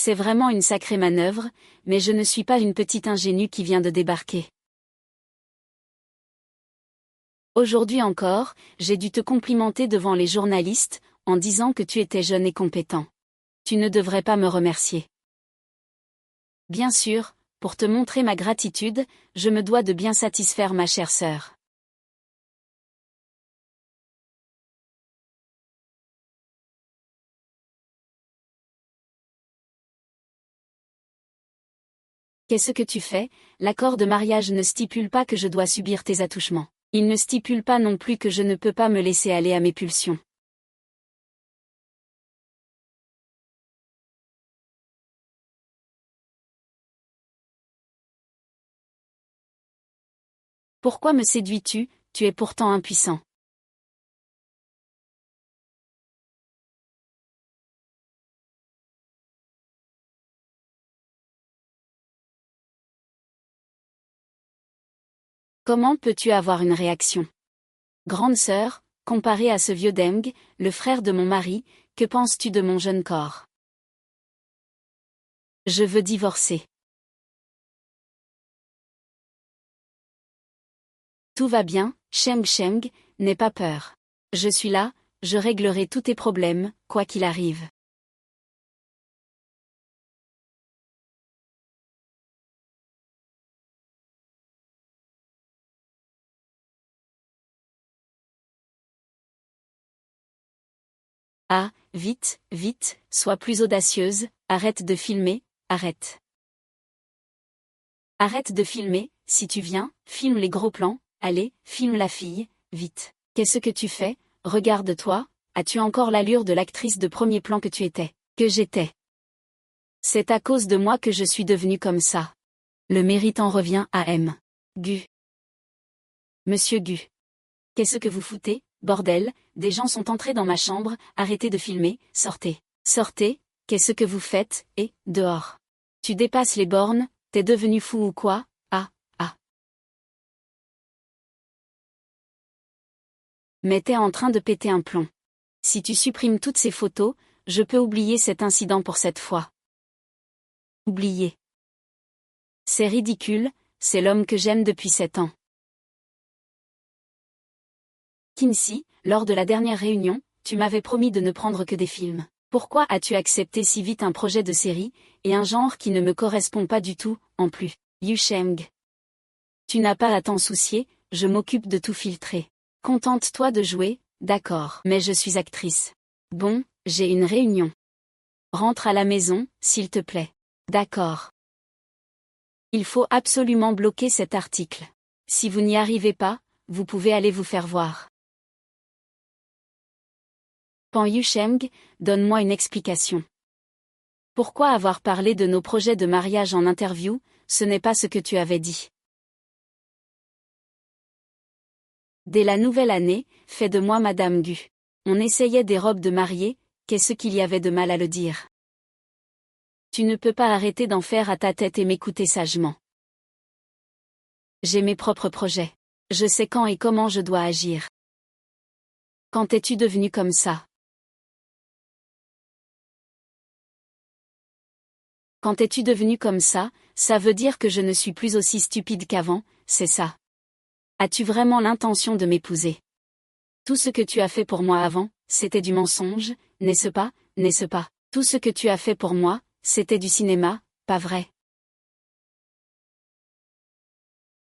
C'est vraiment une sacrée manœuvre, mais je ne suis pas une petite ingénue qui vient de débarquer. Aujourd'hui encore, j'ai dû te complimenter devant les journalistes, en disant que tu étais jeune et compétent. Tu ne devrais pas me remercier. Bien sûr, pour te montrer ma gratitude, je me dois de bien satisfaire ma chère sœur. Qu'est-ce que tu fais? L'accord de mariage ne stipule pas que je dois subir tes attouchements. Il ne stipule pas non plus que je ne peux pas me laisser aller à mes pulsions. Pourquoi me séduis-tu? Tu es pourtant impuissant. Comment peux-tu avoir une réaction? Grande sœur, comparé à ce vieux Deng, le frère de mon mari, que penses-tu de mon jeune corps? Je veux divorcer. Tout va bien, Sheng Sheng, n'aie pas peur. Je suis là, je réglerai tous tes problèmes, quoi qu'il arrive. Ah, vite, vite, sois plus audacieuse, arrête de filmer, arrête. Arrête de filmer, si tu viens, filme les gros plans, allez, filme la fille, vite. Qu'est-ce que tu fais? Regarde-toi, as-tu encore l'allure de l'actrice de premier plan que tu étais, que j'étais? C'est à cause de moi que je suis devenue comme ça. Le mérite en revient à M. Gu. Monsieur Gu. Qu'est-ce que vous foutez, bordel? Des gens sont entrés dans ma chambre, arrêtez de filmer, sortez. Sortez, qu'est-ce que vous faites, et, dehors. Tu dépasses les bornes, t'es devenu fou ou quoi? Ah, ah. Mais t'es en train de péter un plomb. Si tu supprimes toutes ces photos, je peux oublier cet incident pour cette fois. Oublier. C'est ridicule, c'est l'homme que j'aime depuis 7 ans. Kinsey, lors de la dernière réunion, tu m'avais promis de ne prendre que des films. Pourquoi as-tu accepté si vite un projet de série, et un genre qui ne me correspond pas du tout, en plus? Yu Sheng. Tu n'as pas à t'en soucier, je m'occupe de tout filtrer. Contente-toi de jouer, d'accord. Mais je suis actrice. Bon, j'ai une réunion. Rentre à la maison, s'il te plaît. D'accord. Il faut absolument bloquer cet article. Si vous n'y arrivez pas, vous pouvez aller vous faire voir. Pan Yusheng, donne-moi une explication. Pourquoi avoir parlé de nos projets de mariage en interview? Ce n'est pas ce que tu avais dit. Dès la nouvelle année, fais de moi Madame Gu. On essayait des robes de mariée, qu'est-ce qu'il y avait de mal à le dire? Tu ne peux pas arrêter d'en faire à ta tête et m'écouter sagement. J'ai mes propres projets. Je sais quand et comment je dois agir. Quand es-tu devenu comme ça? Quand es-tu devenu comme ça veut dire que je ne suis plus aussi stupide qu'avant, c'est ça. As-tu vraiment l'intention de m'épouser? Tout ce que tu as fait pour moi avant, c'était du mensonge, n'est-ce pas, n'est-ce pas? Tout ce que tu as fait pour moi, c'était du cinéma, pas vrai?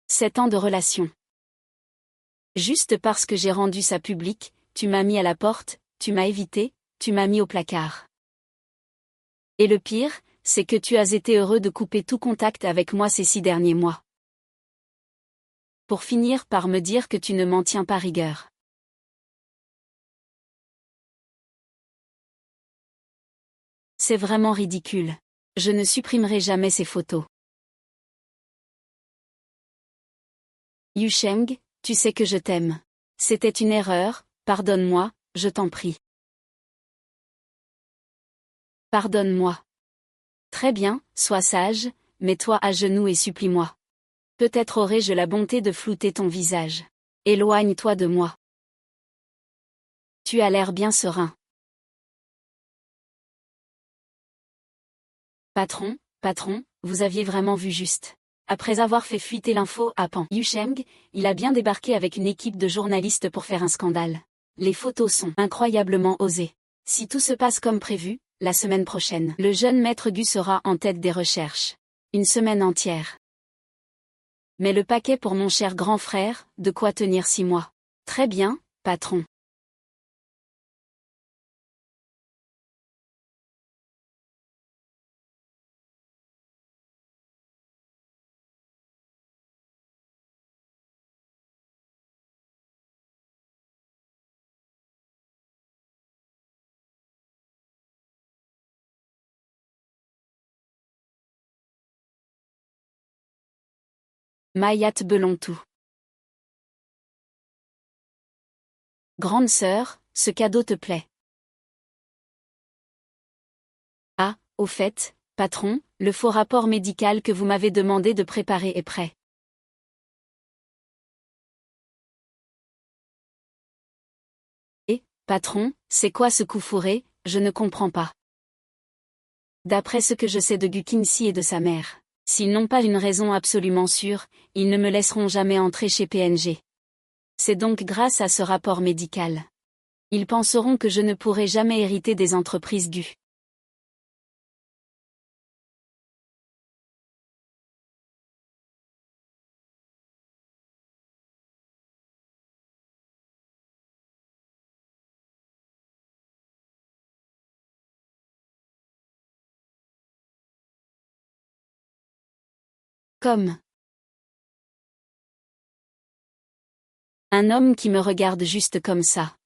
7 ans de relation. Juste parce que j'ai rendu ça public, tu m'as mis à la porte, tu m'as évité, tu m'as mis au placard. Et le pire, c'est que tu as été heureux de couper tout contact avec moi ces 6 derniers mois. Pour finir par me dire que tu ne m'en tiens pas rigueur. C'est vraiment ridicule. Je ne supprimerai jamais ces photos. Yusheng, tu sais que je t'aime. C'était une erreur, pardonne-moi, je t'en prie. Pardonne-moi. Très bien, sois sage, mets-toi à genoux et supplie-moi. Peut-être aurai-je la bonté de flouter ton visage. Éloigne-toi de moi. Tu as l'air bien serein. Patron, vous aviez vraiment vu juste. Après avoir fait fuiter l'info à Pan Yusheng, il a bien débarqué avec une équipe de journalistes pour faire un scandale. Les photos sont incroyablement osées. Si tout se passe comme prévu, la semaine prochaine, le jeune maître Gu sera en tête des recherches. Une semaine entière. Mais le paquet pour mon cher grand frère, de quoi tenir 6 mois. Très bien, patron. Mayat Belontou. Grande sœur, ce cadeau te plaît. Ah, au fait, patron, le faux rapport médical que vous m'avez demandé de préparer est prêt. Et, patron, c'est quoi ce coup fourré, je ne comprends pas. D'après ce que je sais de Gu Qinxi et de sa mère, s'ils n'ont pas une raison absolument sûre, ils ne me laisseront jamais entrer chez PNG. C'est donc grâce à ce rapport médical. Ils penseront que je ne pourrai jamais hériter des entreprises Gu. Comme un homme qui me regarde juste comme ça.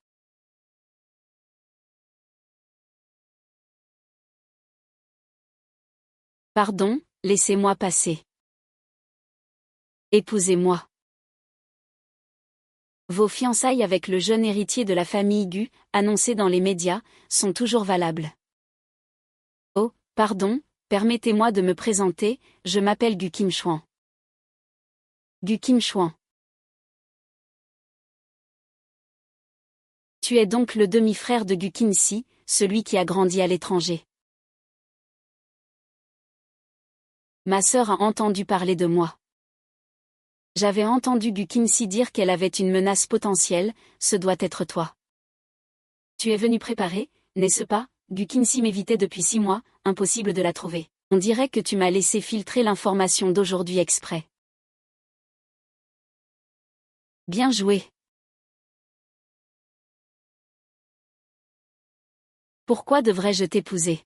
Pardon, laissez-moi passer. Épousez-moi. Vos fiançailles avec le jeune héritier de la famille Gu, annoncées dans les médias, sont toujours valables. Oh, pardon, permettez-moi de me présenter, je m'appelle Gu Qinchuan. Gu Qinchuan. Tu es donc le demi-frère de Gu Qinxi, celui qui a grandi à l'étranger. Ma sœur a entendu parler de moi. J'avais entendu Gu Qinxi dire qu'elle avait une menace potentielle, ce doit être toi. Tu es venu préparer, n'est-ce pas? Gu Qinxi m'évitait depuis 6 mois, impossible de la trouver. On dirait que tu m'as laissé filtrer l'information d'aujourd'hui exprès. Bien joué. Pourquoi devrais-je t'épouser?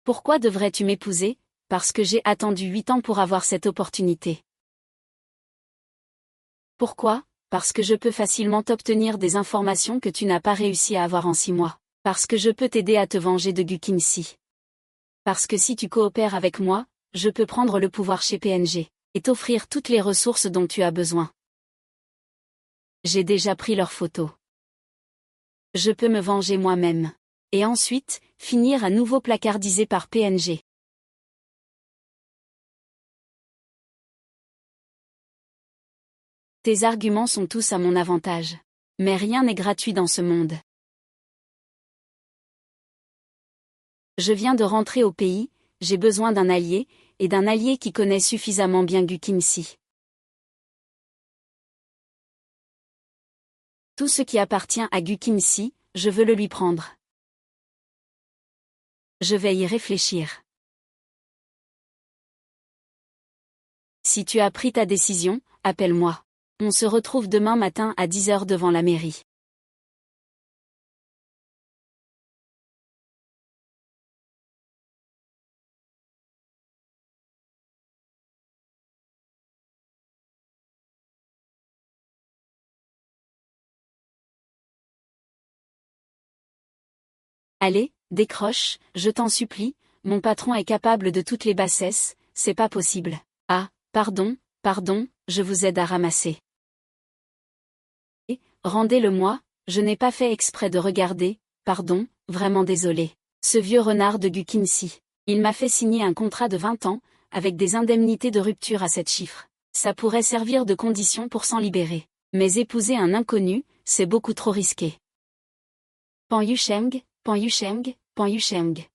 Pourquoi devrais-tu m'épouser? Parce que j'ai attendu 8 ans pour avoir cette opportunité. Pourquoi? Parce que je peux facilement obtenir des informations que tu n'as pas réussi à avoir en 6 mois. Parce que je peux t'aider à te venger de Gu Qinxi. Parce que si tu coopères avec moi, je peux prendre le pouvoir chez PNG, et t'offrir toutes les ressources dont tu as besoin. J'ai déjà pris leurs photos. Je peux me venger moi-même. Et ensuite, finir à nouveau placardisé par PNG. Tes arguments sont tous à mon avantage. Mais rien n'est gratuit dans ce monde. Je viens de rentrer au pays, j'ai besoin d'un allié, et d'un allié qui connaît suffisamment bien Gu Qinxi. Tout ce qui appartient à Gu Qinxi, je veux le lui prendre. Je vais y réfléchir. Si tu as pris ta décision, appelle-moi. On se retrouve demain matin à 10 h devant la mairie. Allez, décroche, je t'en supplie, mon patron est capable de toutes les bassesses, c'est pas possible. Ah, pardon, je vous aide à ramasser. Et, rendez-le-moi, je n'ai pas fait exprès de regarder, pardon, vraiment désolé. Ce vieux renard de Gu Qinxi. Il m'a fait signer un contrat de 20 ans, avec des indemnités de rupture à 7 chiffres. Ça pourrait servir de condition pour s'en libérer. Mais épouser un inconnu, c'est beaucoup trop risqué. Pan Yusheng, Pan Yusheng, Pan Yusheng.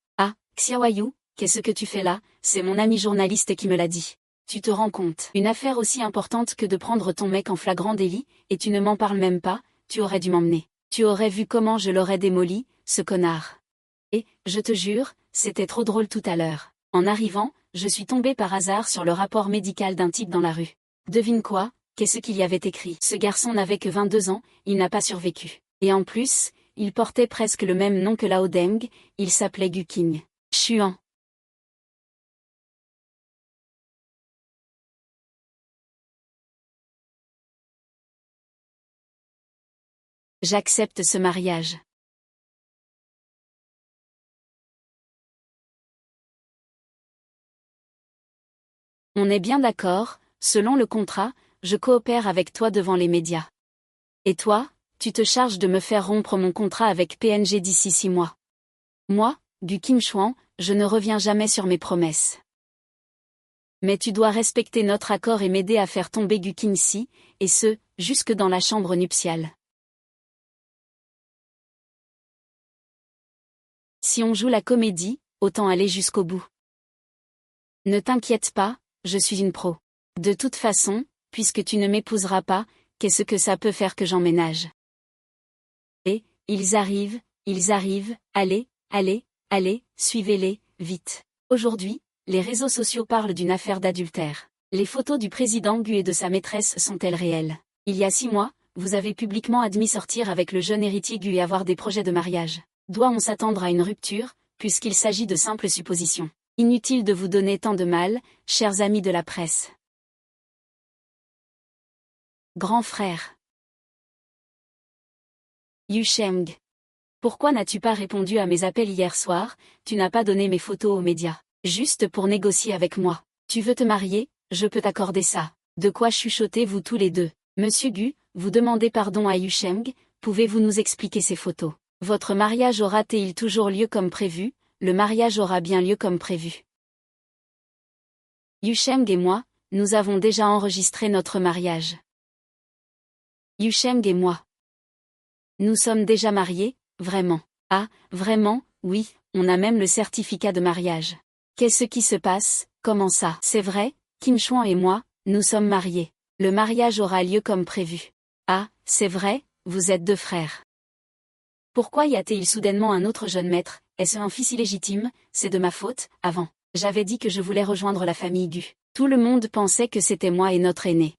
Xiaoyu, qu'est-ce que tu fais là? C'est mon ami journaliste qui me l'a dit. Tu te rends compte? Une affaire aussi importante que de prendre ton mec en flagrant délit, et tu ne m'en parles même pas, tu aurais dû m'emmener. Tu aurais vu comment je l'aurais démoli, ce connard. Et, je te jure, c'était trop drôle tout à l'heure. En arrivant, je suis tombée par hasard sur le rapport médical d'un type dans la rue. Devine quoi? Qu'est-ce qu'il y avait écrit? Ce garçon n'avait que 22 ans, il n'a pas survécu. Et en plus, il portait presque le même nom que Lao Deng, il s'appelait Gu Qing. Chuan. J'accepte ce mariage. On est bien d'accord, selon le contrat, je coopère avec toi devant les médias. Et toi, tu te charges de me faire rompre mon contrat avec PNG d'ici 6 mois. Moi, Gu Kim Chuan, je ne reviens jamais sur mes promesses. Mais tu dois respecter notre accord et m'aider à faire tomber Gu Qingxi, et ce, jusque dans la chambre nuptiale. Si on joue la comédie, autant aller jusqu'au bout. Ne t'inquiète pas, je suis une pro. De toute façon, puisque tu ne m'épouseras pas, qu'est-ce que ça peut faire que j'emménage? Et, ils arrivent, allez, allez, allez, suivez-les, vite. Aujourd'hui, les réseaux sociaux parlent d'une affaire d'adultère. Les photos du président Gu et de sa maîtresse sont-elles réelles? Il y a 6 mois, vous avez publiquement admis sortir avec le jeune héritier Gu et avoir des projets de mariage. Doit-on s'attendre à une rupture, puisqu'il s'agit de simples suppositions? Inutile de vous donner tant de mal, chers amis de la presse. Grand frère. Yu Sheng. Pourquoi n'as-tu pas répondu à mes appels hier soir? Tu n'as pas donné mes photos aux médias. Juste pour négocier avec moi. Tu veux te marier? Je peux t'accorder ça. De quoi chuchoter vous tous les deux? Monsieur Gu, vous demandez pardon à Yu Sheng, pouvez-vous nous expliquer ces photos? Votre mariage aura-t-il toujours lieu comme prévu? Le mariage aura bien lieu comme prévu. Yu Sheng et moi, nous avons déjà enregistré notre mariage. Yu Sheng et moi. Nous sommes déjà mariés, vraiment. Ah, vraiment, oui, on a même le certificat de mariage. Qu'est-ce qui se passe? Comment ça? C'est vrai, Kim Chuan et moi, nous sommes mariés. Le mariage aura lieu comme prévu. Ah, c'est vrai, vous êtes 2 frères. Pourquoi y a-t-il soudainement un autre jeune maître? Est-ce un fils illégitime? C'est de ma faute, avant. J'avais dit que je voulais rejoindre la famille Gu. Tout le monde pensait que c'était moi et notre aîné.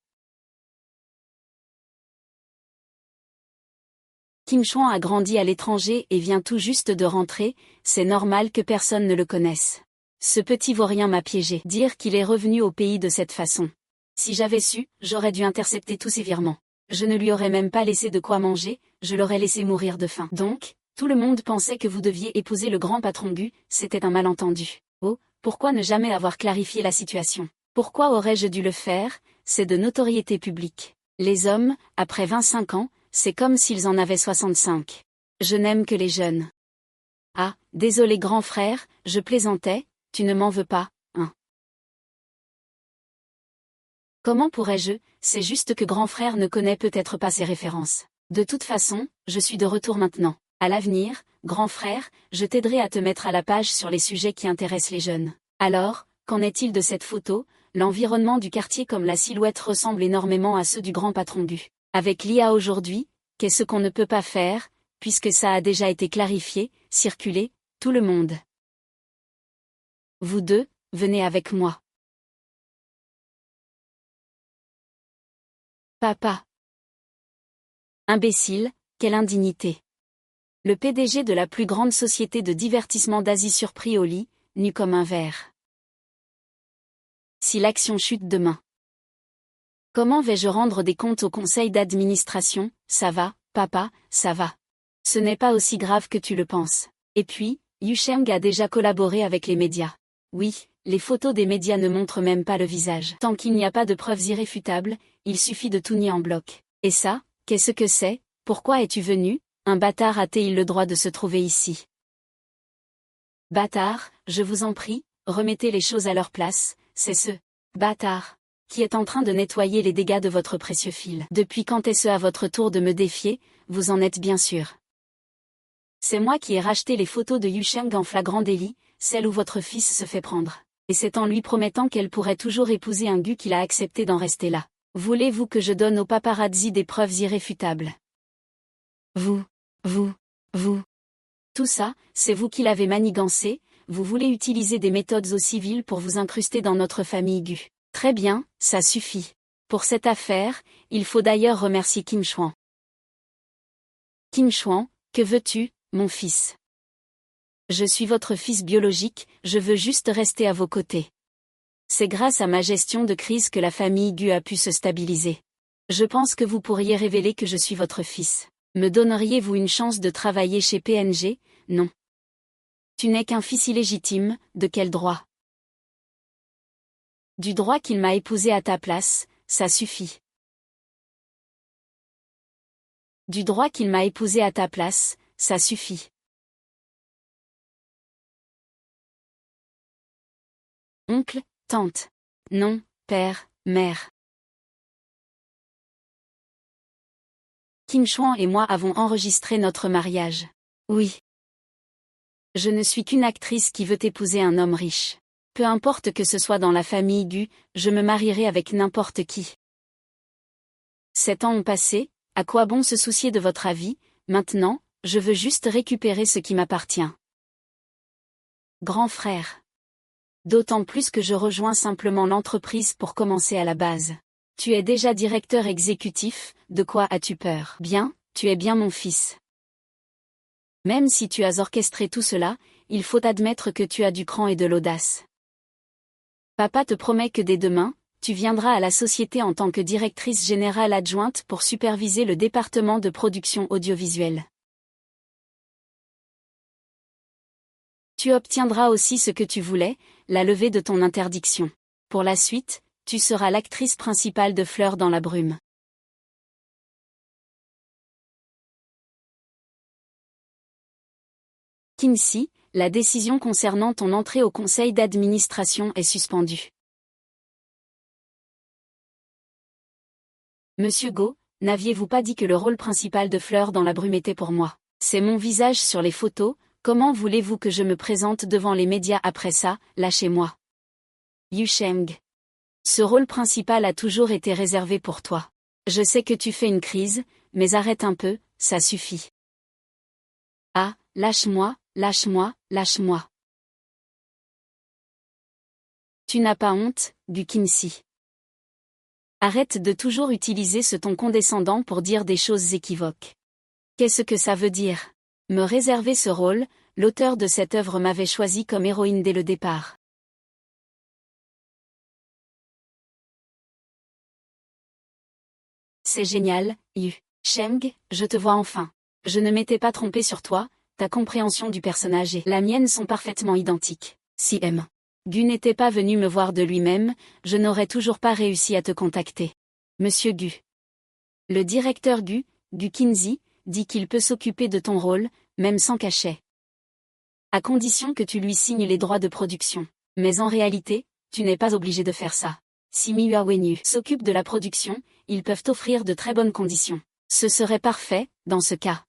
Kim Chuan a grandi à l'étranger et vient tout juste de rentrer, c'est normal que personne ne le connaisse. Ce petit vaurien m'a piégé. Dire qu'il est revenu au pays de cette façon. Si j'avais su, j'aurais dû intercepter tous ses virements. Je ne lui aurais même pas laissé de quoi manger, je l'aurais laissé mourir de faim. Donc, tout le monde pensait que vous deviez épouser le grand patron Gu, c'était un malentendu. Oh, pourquoi ne jamais avoir clarifié la situation? Pourquoi aurais-je dû le faire? C'est de notoriété publique. Les hommes, après 25 ans, c'est comme s'ils en avaient 65. Je n'aime que les jeunes. Ah, désolé grand frère, je plaisantais, tu ne m'en veux pas, hein? Comment pourrais-je? C'est juste que grand frère ne connaît peut-être pas ses références. De toute façon, je suis de retour maintenant. À l'avenir, grand frère, je t'aiderai à te mettre à la page sur les sujets qui intéressent les jeunes. Alors, qu'en est-il de cette photo? L'environnement du quartier comme la silhouette ressemble énormément à ceux du grand patron Gu. Avec l'IA aujourd'hui, qu'est-ce qu'on ne peut pas faire, puisque ça a déjà été clarifié, circulé, tout le monde. Vous deux, venez avec moi. Papa. Imbécile, quelle indignité. Le PDG de la plus grande société de divertissement d'Asie surpris au lit, nu comme un verre. Si l'action chute demain. Comment vais-je rendre des comptes au conseil d'administration? Ça va, papa, ça va. Ce n'est pas aussi grave que tu le penses. Et puis, Yu Sheng a déjà collaboré avec les médias. Oui, les photos des médias ne montrent même pas le visage. Tant qu'il n'y a pas de preuves irréfutables, il suffit de tout nier en bloc. Et ça, qu'est-ce que c'est? Pourquoi es-tu venu? Un bâtard a-t-il le droit de se trouver ici? Bâtard, je vous en prie, remettez les choses à leur place, c'est ce bâtard qui est en train de nettoyer les dégâts de votre précieux fil. Depuis quand est-ce à votre tour de me défier? Vous en êtes bien sûr. C'est moi qui ai racheté les photos de Yusheng en flagrant délit, celles où votre fils se fait prendre. Et c'est en lui promettant qu'elle pourrait toujours épouser un Gu qu'il a accepté d'en rester là. Voulez-vous que je donne aux paparazzi des preuves irréfutables? Vous. Tout ça, c'est vous qui l'avez manigancé, vous voulez utiliser des méthodes aussi viles pour vous incruster dans notre famille Gu. Très bien, ça suffit. Pour cette affaire, il faut d'ailleurs remercier Qin Shuang. Qin Shuang, que veux-tu, mon fils? Je suis votre fils biologique, je veux juste rester à vos côtés. C'est grâce à ma gestion de crise que la famille Gu a pu se stabiliser. Je pense que vous pourriez révéler que je suis votre fils. Me donneriez-vous une chance de travailler chez PNG? Non. Tu n'es qu'un fils illégitime, de quel droit? Du droit qu'il m'a épousé à ta place, ça suffit. Du droit qu'il m'a épousé à ta place, ça suffit. Oncle, tante. Non, père, mère. Qin Shuang et moi avons enregistré notre mariage. Oui. Je ne suis qu'une actrice qui veut épouser un homme riche. Peu importe que ce soit dans la famille Gu, je me marierai avec n'importe qui. 7 ans ont passé, à quoi bon se soucier de votre avis? Maintenant, je veux juste récupérer ce qui m'appartient. Grand frère. D'autant plus que je rejoins simplement l'entreprise pour commencer à la base. Tu es déjà directeur exécutif, de quoi as-tu peur? Bien, tu es bien mon fils. Même si tu as orchestré tout cela, il faut admettre que tu as du cran et de l'audace. Papa te promet que dès demain, tu viendras à la société en tant que directrice générale adjointe pour superviser le département de production audiovisuelle. Tu obtiendras aussi ce que tu voulais, la levée de ton interdiction. Pour la suite, tu seras l'actrice principale de Fleurs dans la brume. Qin-si, la décision concernant ton entrée au conseil d'administration est suspendue. Monsieur Go, n'aviez-vous pas dit que le rôle principal de Fleurs dans la brume était pour moi? C'est mon visage sur les photos, comment voulez-vous que je me présente devant les médias après ça? Lâchez-moi. Yusheng. Ce rôle principal a toujours été réservé pour toi. Je sais que tu fais une crise, mais arrête un peu, ça suffit. Ah, lâche-moi, lâche-moi, lâche-moi. Tu n'as pas honte, Gu Qin-si. Arrête de toujours utiliser ce ton condescendant pour dire des choses équivoques. Qu'est-ce que ça veut dire? Me réserver ce rôle, l'auteur de cette œuvre m'avait choisi comme héroïne dès le départ. C'est génial, Yu Sheng, je te vois enfin. Je ne m'étais pas trompé sur toi, ta compréhension du personnage et la mienne sont parfaitement identiques. Si M. Gu n'était pas venu me voir de lui-même, je n'aurais toujours pas réussi à te contacter. Monsieur Gu. Le directeur Gu Qinzi, dit qu'il peut s'occuper de ton rôle, même sans cachet. À condition que tu lui signes les droits de production. Mais en réalité, tu n'es pas obligé de faire ça. Si Miwa Wenyu s'occupe de la production, ils peuvent offrir de très bonnes conditions. Ce serait parfait, dans ce cas.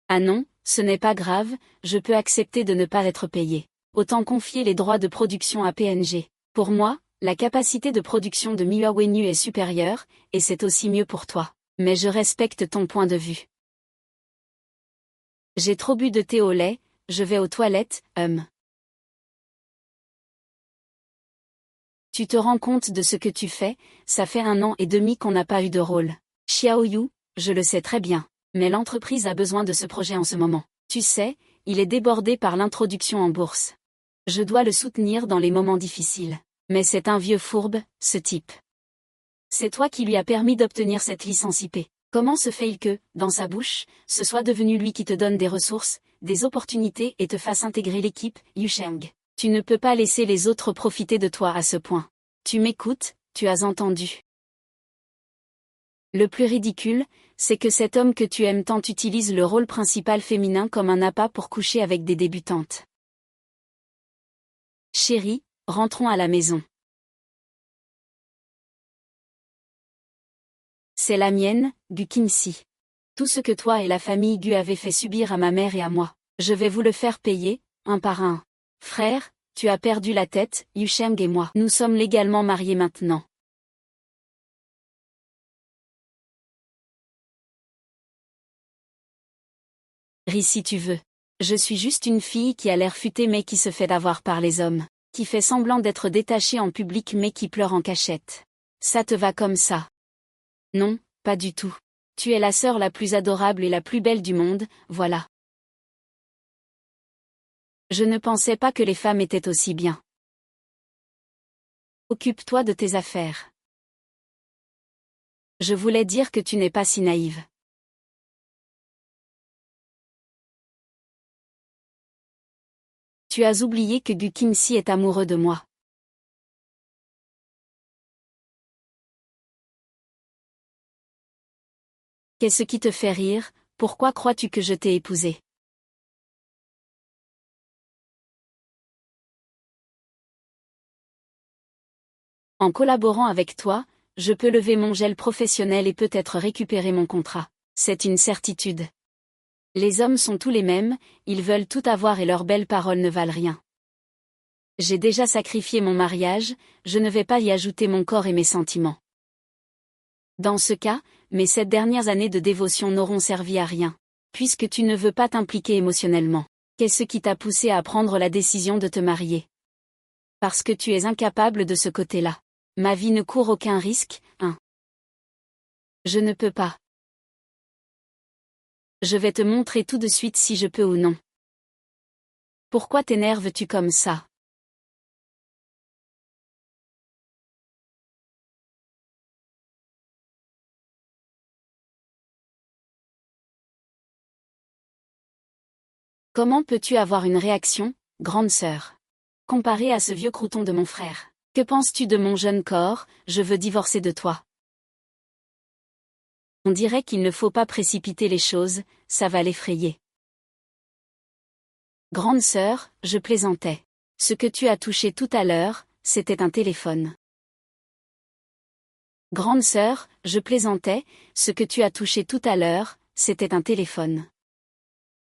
Ah non, ce n'est pas grave, je peux accepter de ne pas être payé. Autant confier les droits de production à PNG. Pour moi, la capacité de production de Miwa Wenyu est supérieure, et c'est aussi mieux pour toi. Mais je respecte ton point de vue. J'ai trop bu de thé au lait, je vais aux toilettes, Tu te rends compte de ce que tu fais, ça fait 1 an et demi qu'on n'a pas eu de rôle. Xiaoyu, je le sais très bien. Mais l'entreprise a besoin de ce projet en ce moment. Tu sais, il est débordé par l'introduction en bourse. Je dois le soutenir dans les moments difficiles. Mais c'est un vieux fourbe, ce type. C'est toi qui lui as permis d'obtenir cette licence IP. Comment se fait-il que, dans sa bouche, ce soit devenu lui qui te donne des ressources, des opportunités et te fasse intégrer l'équipe, Yusheng? Tu ne peux pas laisser les autres profiter de toi à ce point. Tu m'écoutes, tu as entendu. Le plus ridicule, c'est que cet homme que tu aimes tant utilise le rôle principal féminin comme un appât pour coucher avec des débutantes. Chérie, rentrons à la maison. C'est la mienne, Gu Qinzi. Tout ce que toi et la famille Gu avez fait subir à ma mère et à moi. Je vais vous le faire payer, un par un. Frère, tu as perdu la tête, Yusheng et moi. Nous sommes légalement mariés maintenant. Ris si tu veux. Je suis juste une fille qui a l'air futée mais qui se fait d'avoir par les hommes, qui fait semblant d'être détachée en public mais qui pleure en cachette. Ça te va comme ça? Non, pas du tout. Tu es la sœur la plus adorable et la plus belle du monde, voilà. Je ne pensais pas que les femmes étaient aussi bien. Occupe-toi de tes affaires. Je voulais dire que tu n'es pas si naïve. Tu as oublié que Gu Qingxi est amoureux de moi. Qu'est-ce qui te fait rire? Pourquoi crois-tu que je t'ai épousé? En collaborant avec toi, je peux lever mon gel professionnel et peut-être récupérer mon contrat. C'est une certitude. Les hommes sont tous les mêmes, ils veulent tout avoir et leurs belles paroles ne valent rien. J'ai déjà sacrifié mon mariage, je ne vais pas y ajouter mon corps et mes sentiments. Dans ce cas, mes 7 dernières années de dévotion n'auront servi à rien. Puisque tu ne veux pas t'impliquer émotionnellement. Qu'est-ce qui t'a poussé à prendre la décision de te marier? Parce que tu es incapable de ce côté-là. Ma vie ne court aucun risque, hein. Je ne peux pas. Je vais te montrer tout de suite si je peux ou non. Pourquoi t'énerves-tu comme ça? Comment peux-tu avoir une réaction, grande sœur? Comparé à ce vieux crouton de mon frère. Que penses-tu de mon jeune corps? Je veux divorcer de toi. On dirait qu'il ne faut pas précipiter les choses, ça va l'effrayer. Grande sœur, je plaisantais. Ce que tu as touché tout à l'heure, c'était un téléphone. Grande sœur, je plaisantais, ce que tu as touché tout à l'heure, c'était un téléphone.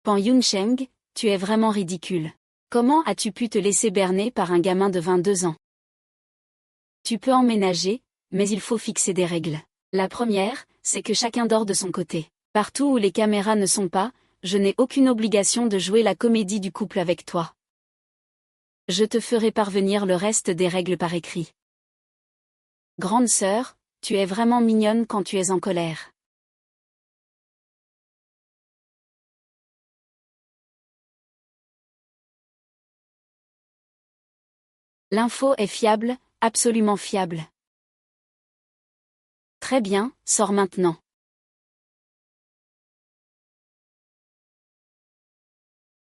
Pan Yunsheng, tu es vraiment ridicule. Comment as-tu pu te laisser berner par un gamin de 22 ans? Tu peux emménager, mais il faut fixer des règles. La première, c'est que chacun dort de son côté. Partout où les caméras ne sont pas, je n'ai aucune obligation de jouer la comédie du couple avec toi. Je te ferai parvenir le reste des règles par écrit. Grande sœur, tu es vraiment mignonne quand tu es en colère. L'info est fiable, absolument fiable. Très bien, sors maintenant.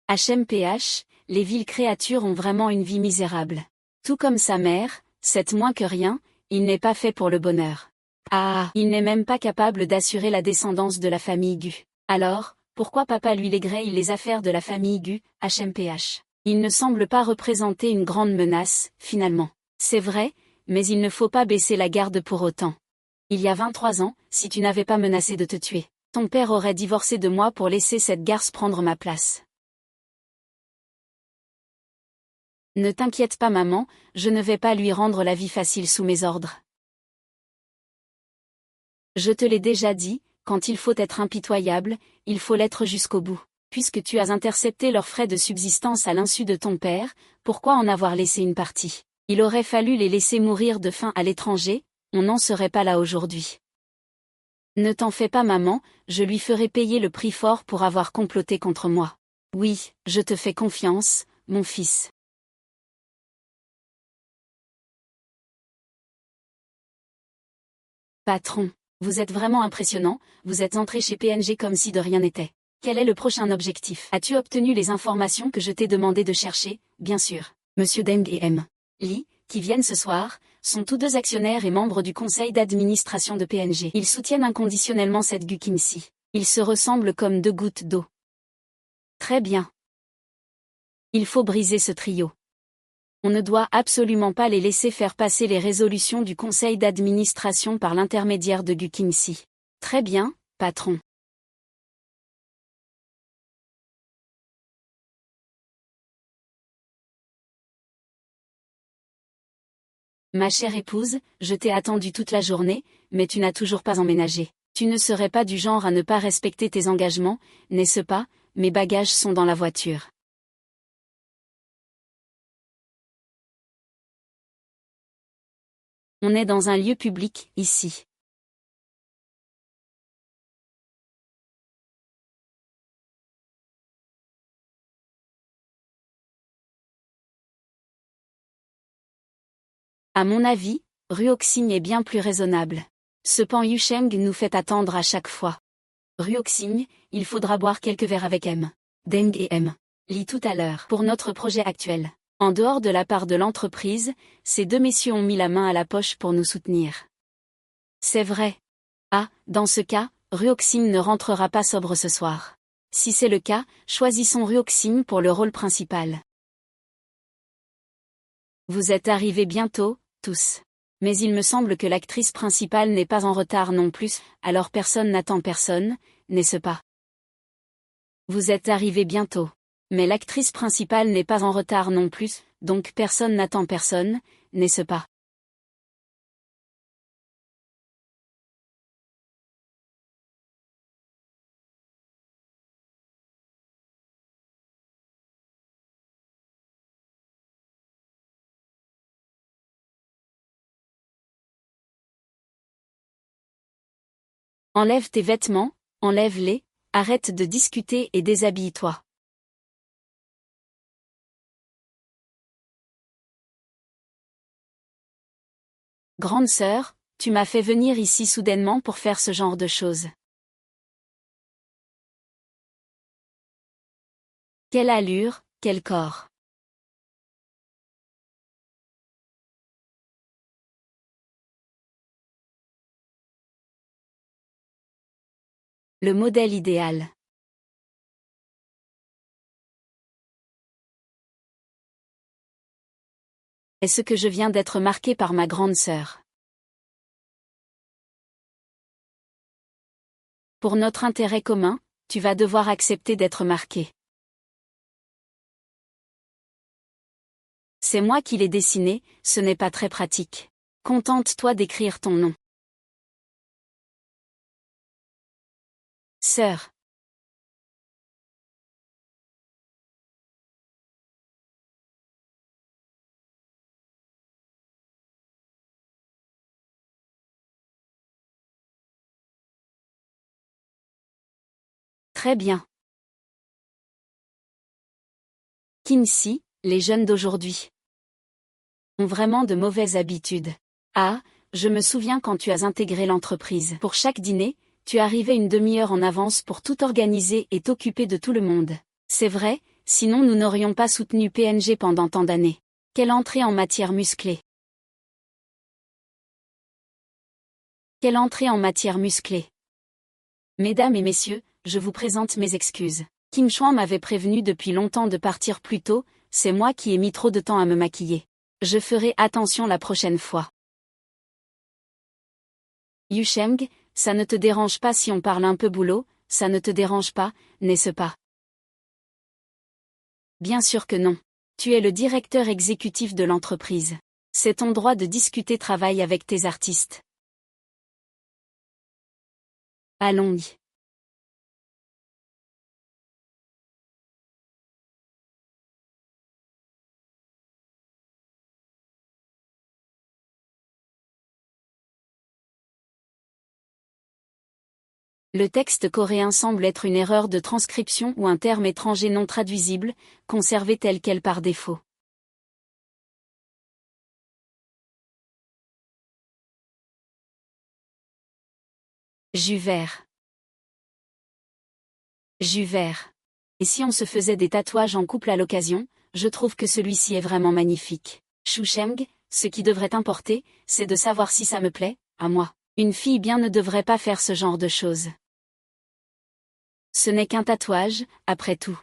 HMPH, les villes créatures ont vraiment une vie misérable. Tout comme sa mère, c'est moins que rien, il n'est pas fait pour le bonheur. Ah, il n'est même pas capable d'assurer la descendance de la famille Gu. Alors, pourquoi papa lui léguerait les affaires de la famille Gu, HMPH? Il ne semble pas représenter une grande menace, finalement. C'est vrai, mais il ne faut pas baisser la garde pour autant. Il y a 23 ans, si tu n'avais pas menacé de te tuer, ton père aurait divorcé de moi pour laisser cette garce prendre ma place. Ne t'inquiète pas maman, je ne vais pas lui rendre la vie facile sous mes ordres. Je te l'ai déjà dit, quand il faut être impitoyable, il faut l'être jusqu'au bout. Puisque tu as intercepté leurs frais de subsistance à l'insu de ton père, pourquoi en avoir laissé une partie? Il aurait fallu les laisser mourir de faim à l'étranger, on n'en serait pas là aujourd'hui. Ne t'en fais pas maman, je lui ferai payer le prix fort pour avoir comploté contre moi. Oui, je te fais confiance, mon fils. Patron, vous êtes vraiment impressionnant, vous êtes entré chez PNG comme si de rien n'était. Quel est le prochain objectif? As-tu obtenu les informations que je t'ai demandé de chercher? Bien sûr. Monsieur Deng et M. Li, qui viennent ce soir, sont tous deux actionnaires et membres du conseil d'administration de PNG. Ils soutiennent inconditionnellement cette Gu Qingxi. Ils se ressemblent comme deux gouttes d'eau. Très bien. Il faut briser ce trio. On ne doit absolument pas les laisser faire passer les résolutions du conseil d'administration par l'intermédiaire de Gu Qingxi. Très bien, patron. Ma chère épouse, je t'ai attendue toute la journée, mais tu n'as toujours pas emménagé. Tu ne serais pas du genre à ne pas respecter tes engagements, n'est-ce pas? Mes bagages sont dans la voiture. On est dans un lieu public, ici. À mon avis, Ruoxing est bien plus raisonnable. Ce pan Yusheng nous fait attendre à chaque fois. Ruoxing, il faudra boire quelques verres avec M. Deng et M. Lis tout à l'heure. Pour notre projet actuel. En dehors de la part de l'entreprise, ces deux messieurs ont mis la main à la poche pour nous soutenir. C'est vrai. Ah, dans ce cas, Ruoxing ne rentrera pas sobre ce soir. Si c'est le cas, choisissons Ruoxing pour le rôle principal. Vous êtes arrivés bientôt, tous. Mais il me semble que l'actrice principale n'est pas en retard non plus, alors personne n'attend personne, n'est-ce pas? Vous êtes arrivés bientôt. Mais l'actrice principale n'est pas en retard non plus, donc personne n'attend personne, n'est-ce pas? Enlève tes vêtements, enlève-les, arrête de discuter et déshabille-toi. Grande sœur, tu m'as fait venir ici soudainement pour faire ce genre de choses. Quelle allure, quel corps. Le modèle idéal. Est-ce que je viens d'être marqué par ma grande sœur? Pour notre intérêt commun, tu vas devoir accepter d'être marqué. C'est moi qui l'ai dessiné, ce n'est pas très pratique. Contente-toi d'écrire ton nom. Sœur. Très bien. Kinsey, les jeunes d'aujourd'hui ont vraiment de mauvaises habitudes. Ah, je me souviens quand tu as intégré l'entreprise. Pour chaque dîner, tu arrivais une demi-heure en avance pour tout organiser et t'occuper de tout le monde. C'est vrai, sinon nous n'aurions pas soutenu PNG pendant tant d'années. Quelle entrée en matière musclée. Quelle entrée en matière musclée. Mesdames et messieurs, je vous présente mes excuses. Kim Chuan m'avait prévenu depuis longtemps de partir plus tôt, c'est moi qui ai mis trop de temps à me maquiller. Je ferai attention la prochaine fois. Yusheng, ça ne te dérange pas si on parle un peu boulot, ça ne te dérange pas, n'est-ce pas? Bien sûr que non. Tu es le directeur exécutif de l'entreprise. C'est ton droit de discuter travail avec tes artistes. Allons-y. Le texte coréen semble être une erreur de transcription ou un terme étranger non traduisible, conservé tel quel par défaut. Jus vert. Jus vert. Et si on se faisait des tatouages en couple à l'occasion, je trouve que celui-ci est vraiment magnifique. Shusheng, ce qui devrait importer, c'est de savoir si ça me plaît, à moi. Une fille bien ne devrait pas faire ce genre de choses. Ce n'est qu'un tatouage, après tout.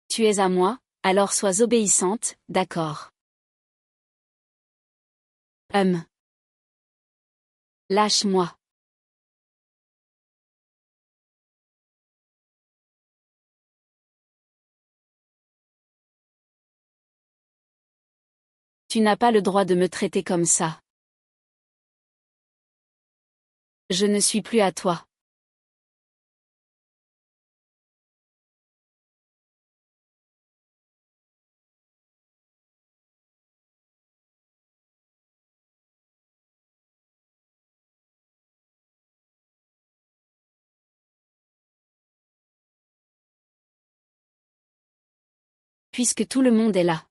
Tu es à moi, alors sois obéissante, d'accord. Lâche-moi. Tu n'as pas le droit de me traiter comme ça. Je ne suis plus à toi. Puisque tout le monde est là.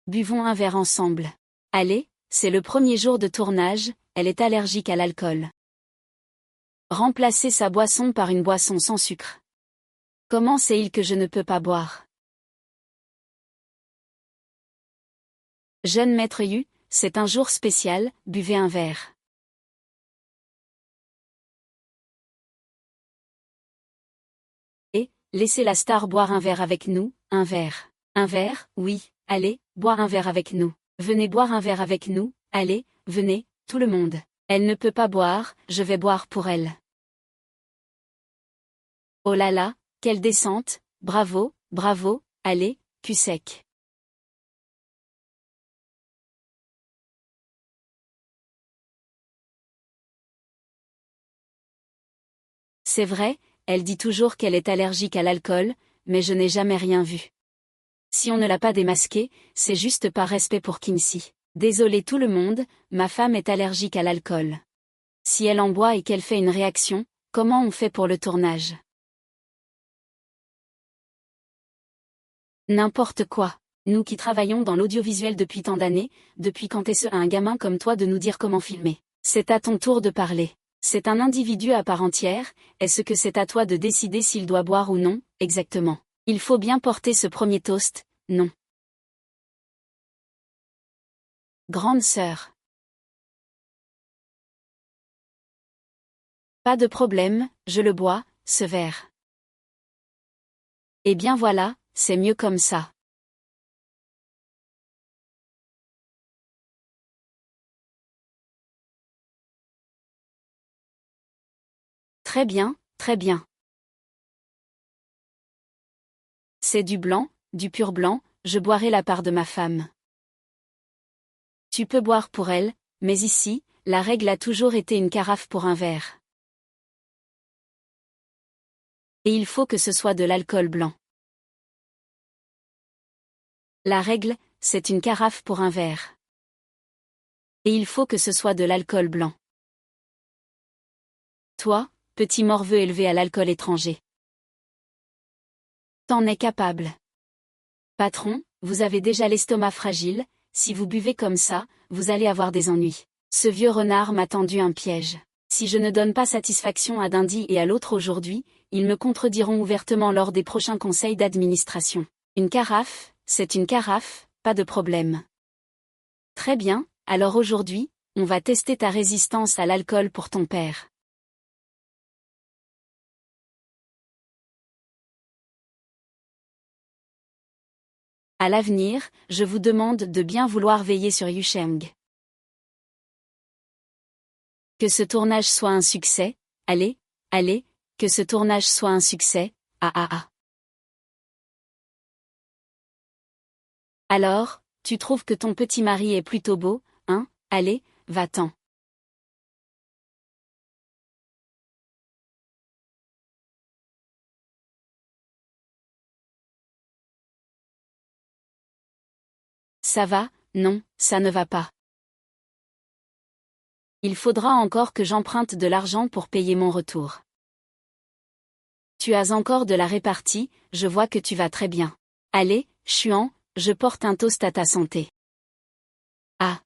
Buvons un verre ensemble. Allez, c'est le premier jour de tournage, elle est allergique à l'alcool. Remplacer sa boisson par une boisson sans sucre. Comment sait-il que je ne peux pas boire? Jeune maître Yu, c'est un jour spécial, buvez un verre. Et, laissez la star boire un verre avec nous, un verre. Un verre, oui, allez, boire un verre avec nous. Venez boire un verre avec nous, allez, venez, tout le monde. Elle ne peut pas boire, je vais boire pour elle. Oh là là, quelle descente, bravo, bravo, allez, cul sec. C'est vrai, elle dit toujours qu'elle est allergique à l'alcool, mais je n'ai jamais rien vu. Si on ne l'a pas démasqué, c'est juste par respect pour Kinsey. Désolé tout le monde, ma femme est allergique à l'alcool. Si elle en boit et qu'elle fait une réaction, comment on fait pour le tournage? N'importe quoi. Nous qui travaillons dans l'audiovisuel depuis tant d'années, depuis quand est-ce à un gamin comme toi de nous dire comment filmer? C'est à ton tour de parler. C'est un individu à part entière, est-ce que c'est à toi de décider s'il doit boire ou non, exactement? Il faut bien porter ce premier toast, non. Grande sœur. Pas de problème, je le bois, ce verre. Eh bien voilà, c'est mieux comme ça. Très bien, très bien. C'est du blanc, du pur blanc, je boirai la part de ma femme. Tu peux boire pour elle, mais ici, la règle a toujours été une carafe pour un verre. Et il faut que ce soit de l'alcool blanc. La règle, c'est une carafe pour un verre. Et il faut que ce soit de l'alcool blanc. Toi, petit morveux élevé à l'alcool étranger. T'en es capable. Patron, vous avez déjà l'estomac fragile, si vous buvez comme ça, vous allez avoir des ennuis. Ce vieux renard m'a tendu un piège. Si je ne donne pas satisfaction à Dundee et à l'autre aujourd'hui, ils me contrediront ouvertement lors des prochains conseils d'administration. Une carafe, c'est une carafe, pas de problème. Très bien, alors aujourd'hui, on va tester ta résistance à l'alcool pour ton père. À l'avenir, je vous demande de bien vouloir veiller sur Yusheng. Que ce tournage soit un succès, allez, allez, que ce tournage soit un succès, ah ah ah. Alors, tu trouves que ton petit mari est plutôt beau, hein, allez, va-t'en. Ça va, non, ça ne va pas. Il faudra encore que j'emprunte de l'argent pour payer mon retour. Tu as encore de la répartie, je vois que tu vas très bien. Allez, Chuan, je porte un toast à ta santé. Ah.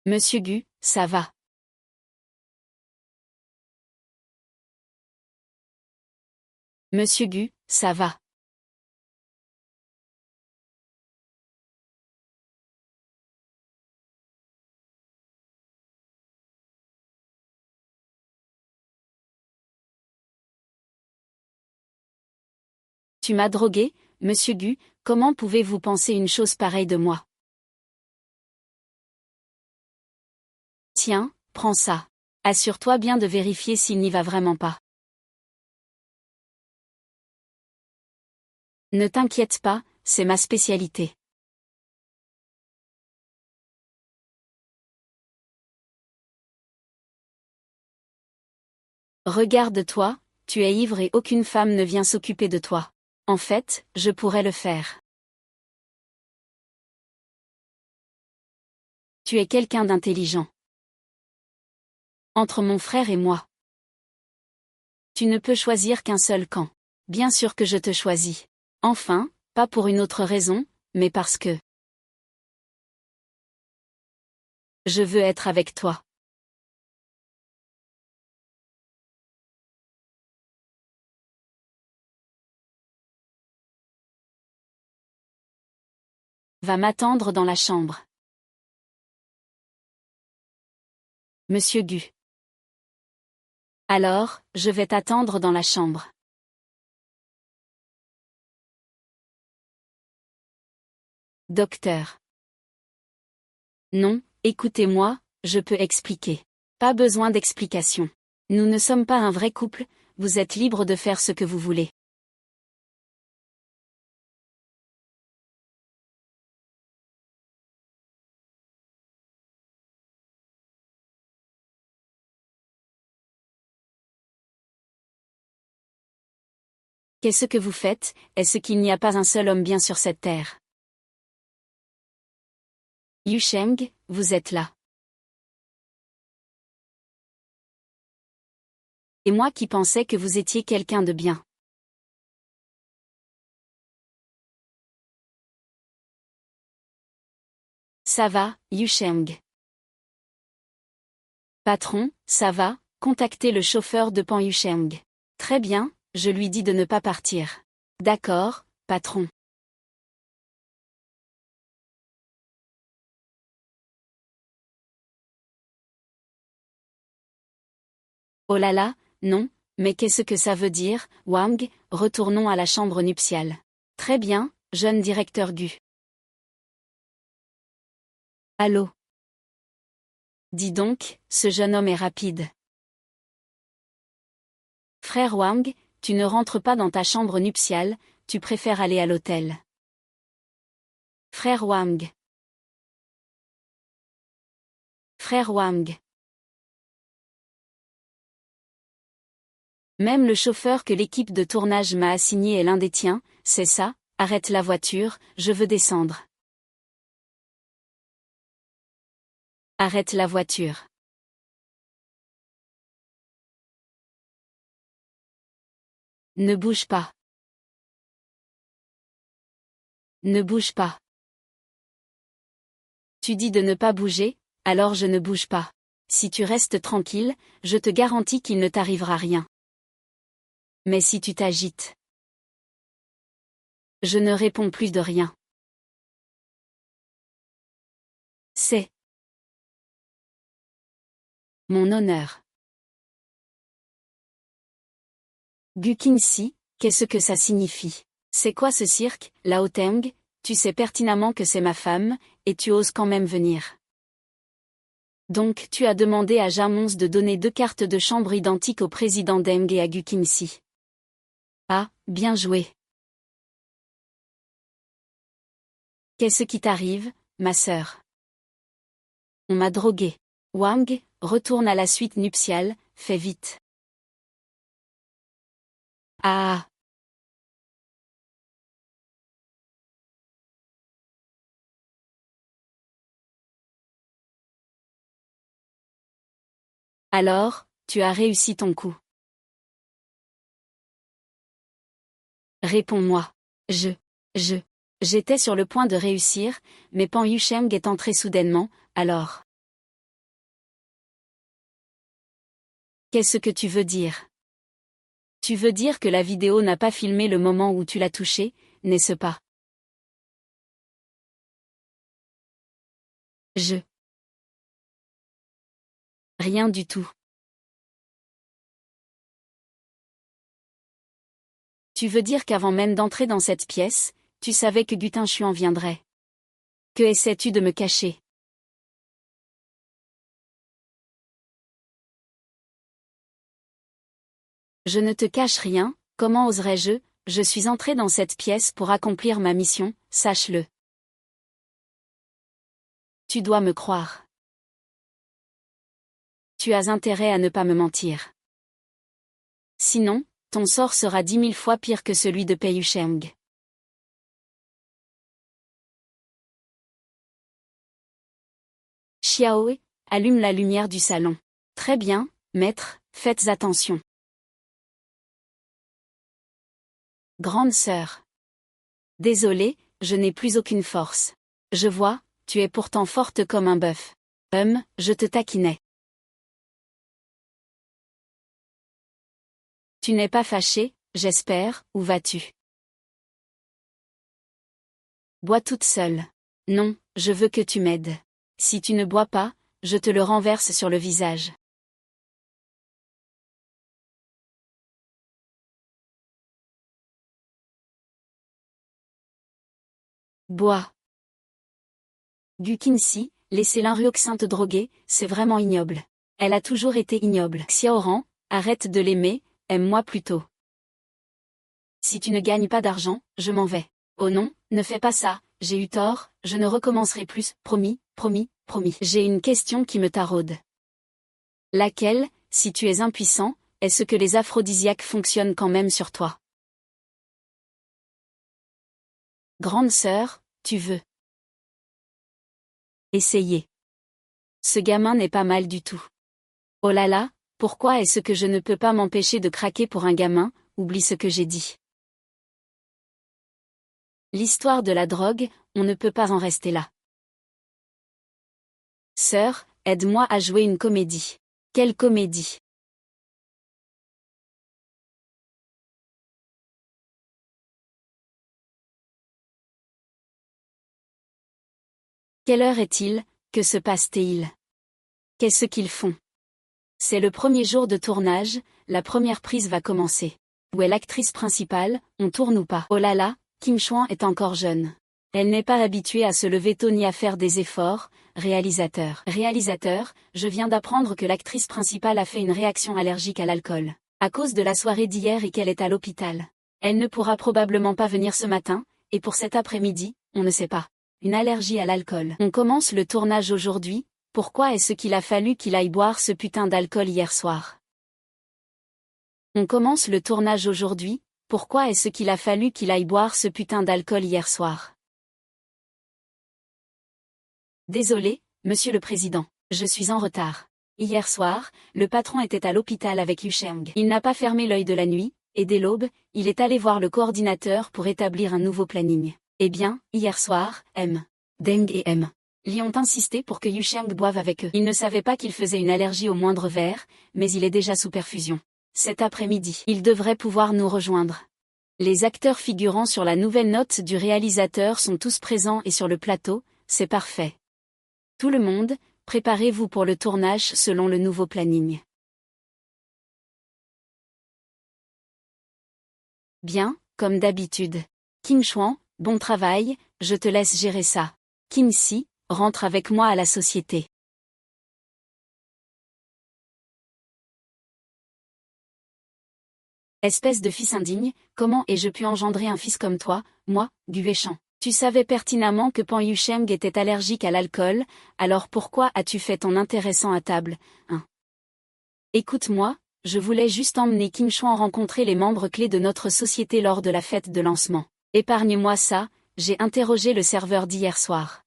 Monsieur Gu, ça va. Monsieur Gu, ça va. Tu m'as drogué, monsieur Gu, comment pouvez-vous penser une chose pareille de moi? Tiens, prends ça. Assure-toi bien de vérifier s'il n'y va vraiment pas. Ne t'inquiète pas, c'est ma spécialité. Regarde-toi, tu es ivre et aucune femme ne vient s'occuper de toi. En fait, je pourrais le faire. Tu es quelqu'un d'intelligent. Entre mon frère et moi. Tu ne peux choisir qu'un seul camp. Bien sûr que je te choisis. Enfin, pas pour une autre raison, mais parce que je veux être avec toi. Va m'attendre dans la chambre. Monsieur Gu. Alors, je vais t'attendre dans la chambre. Docteur. Non, écoutez-moi, je peux expliquer. Pas besoin d'explication. Nous ne sommes pas un vrai couple, vous êtes libre de faire ce que vous voulez. Qu'est-ce que vous faites? Est-ce qu'il n'y a pas un seul homme bien sur cette terre? Yu Sheng, vous êtes là. Et moi qui pensais que vous étiez quelqu'un de bien. Ça va, Yu Sheng. Patron, ça va, contactez le chauffeur de Pan Yu Sheng. Très bien, je lui dis de ne pas partir. D'accord, patron. Oh là là, non, mais qu'est-ce que ça veut dire, Wang? Retournons à la chambre nuptiale. Très bien, jeune directeur Gu. Allô? Dis donc, ce jeune homme est rapide. Frère Wang, tu ne rentres pas dans ta chambre nuptiale, tu préfères aller à l'hôtel. Frère Wang. Frère Wang. Même le chauffeur que l'équipe de tournage m'a assigné est l'un des tiens, c'est ça? Arrête la voiture, je veux descendre. Arrête la voiture. Ne bouge pas. Ne bouge pas. Tu dis de ne pas bouger, alors je ne bouge pas. Si tu restes tranquille, je te garantis qu'il ne t'arrivera rien. Mais si tu t'agites, je ne réponds plus de rien. C'est mon honneur. Gu Qingxi, qu'est-ce que ça signifie? C'est quoi ce cirque, Lao Teng? Tu sais pertinemment que c'est ma femme, et tu oses quand même venir. Donc tu as demandé à Jamons de donner 2 cartes de chambre identiques au président Deng et à Gu Qingxi. Ah, bien joué. Qu'est-ce qui t'arrive, ma sœur? On m'a drogué. Wang, retourne à la suite nuptiale, fais vite. Ah. Alors, tu as réussi ton coup. Réponds-moi. Je. J'étais sur le point de réussir, mais Pan Yusheng est entré soudainement, alors. Qu'est-ce que tu veux dire? Tu veux dire que la vidéo n'a pas filmé le moment où tu l'as touché, n'est-ce pas? Rien du tout. Tu veux dire qu'avant même d'entrer dans cette pièce, tu savais que Gutin Chuan viendrait? Que essaies-tu de me cacher? Je ne te cache rien, comment oserais-je? Je suis entré dans cette pièce pour accomplir ma mission, sache-le. Tu dois me croire. Tu as intérêt à ne pas me mentir. Sinon, ton sort sera 10 000 fois pire que celui de Pei Yusheng. Xiaoe, allume la lumière du salon. Très bien, maître, faites attention. Grande sœur. Désolée, je n'ai plus aucune force. Je vois, tu es pourtant forte comme un bœuf. Je te taquinais. Tu n'es pas fâchée, j'espère, où vas-tu? Bois toute seule. Non, je veux que tu m'aides. Si tu ne bois pas, je te le renverse sur le visage. Bois. Gu Qinxi, laisser l'Inruoxin te droguer, c'est vraiment ignoble. Elle a toujours été ignoble. Xiaoran, arrête de l'aimer, aime-moi plutôt. Si tu ne gagnes pas d'argent, je m'en vais. Oh non, ne fais pas ça, j'ai eu tort, je ne recommencerai plus, promis, promis, promis. J'ai une question qui me taraude. Laquelle, si tu es impuissant, est-ce que les aphrodisiaques fonctionnent quand même sur toi? Grande sœur, tu veux essayer. Ce gamin n'est pas mal du tout. Oh là là, pourquoi est-ce que je ne peux pas m'empêcher de craquer pour un gamin? Oublie ce que j'ai dit. L'histoire de la drogue, on ne peut pas en rester là. Sœur, aide-moi à jouer une comédie. Quelle comédie? Quelle heure est-il? Que se passe-t-il? Qu'est-ce qu'ils font? C'est le premier jour de tournage, la première prise va commencer. Où est l'actrice principale, on tourne ou pas? Oh là là, Kim Chuan est encore jeune. Elle n'est pas habituée à se lever tôt ni à faire des efforts. Réalisateur. Réalisateur, je viens d'apprendre que l'actrice principale a fait une réaction allergique à l'alcool. À cause de la soirée d'hier et qu'elle est à l'hôpital. Elle ne pourra probablement pas venir ce matin, et pour cet après-midi, on ne sait pas. Une allergie à l'alcool. On commence le tournage aujourd'hui. Pourquoi est-ce qu'il a fallu qu'il aille boire ce putain d'alcool hier soir? On commence le tournage aujourd'hui. Pourquoi est-ce qu'il a fallu qu'il aille boire ce putain d'alcool hier soir? Désolé, monsieur le président, je suis en retard. Hier soir, le patron était à l'hôpital avec Yusheng. Il n'a pas fermé l'œil de la nuit, et dès l'aube, il est allé voir le coordinateur pour établir un nouveau planning. Eh bien, hier soir, Deng et Li ont insisté pour que Yusheng boive avec eux. Ils ne savaient pas qu'il faisait une allergie au moindre verre, mais il est déjà sous perfusion. Cet après-midi, il devrait pouvoir nous rejoindre. Les acteurs figurant sur la nouvelle note du réalisateur sont tous présents et sur le plateau, c'est parfait. Tout le monde, préparez-vous pour le tournage selon le nouveau planning. Bien, comme d'habitude. Kim Chuan, bon travail, je te laisse gérer ça. Kim Si, rentre avec moi à la société. Espèce de fils indigne, comment ai-je pu engendrer un fils comme toi, moi, Guéchan? Tu savais pertinemment que Pan Yusheng était allergique à l'alcool, alors pourquoi as-tu fait ton intéressant à table, hein? Écoute-moi, je voulais juste emmener Kim Chuan rencontrer les membres clés de notre société lors de la fête de lancement. Épargne-moi ça, j'ai interrogé le serveur d'hier soir.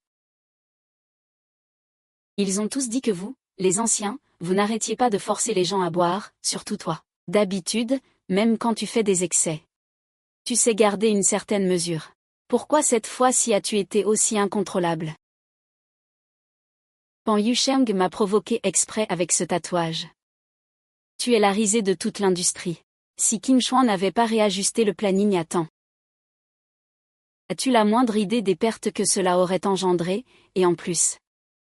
Ils ont tous dit que vous, les anciens, vous n'arrêtiez pas de forcer les gens à boire, surtout toi. D'habitude, même quand tu fais des excès. Tu sais garder une certaine mesure. Pourquoi cette fois-ci as-tu été aussi incontrôlable? Pan Yusheng m'a provoqué exprès avec ce tatouage. Tu es la risée de toute l'industrie. Si Kim Chuan n'avait pas réajusté le planning à temps. As-tu la moindre idée des pertes que cela aurait engendré, et en plus,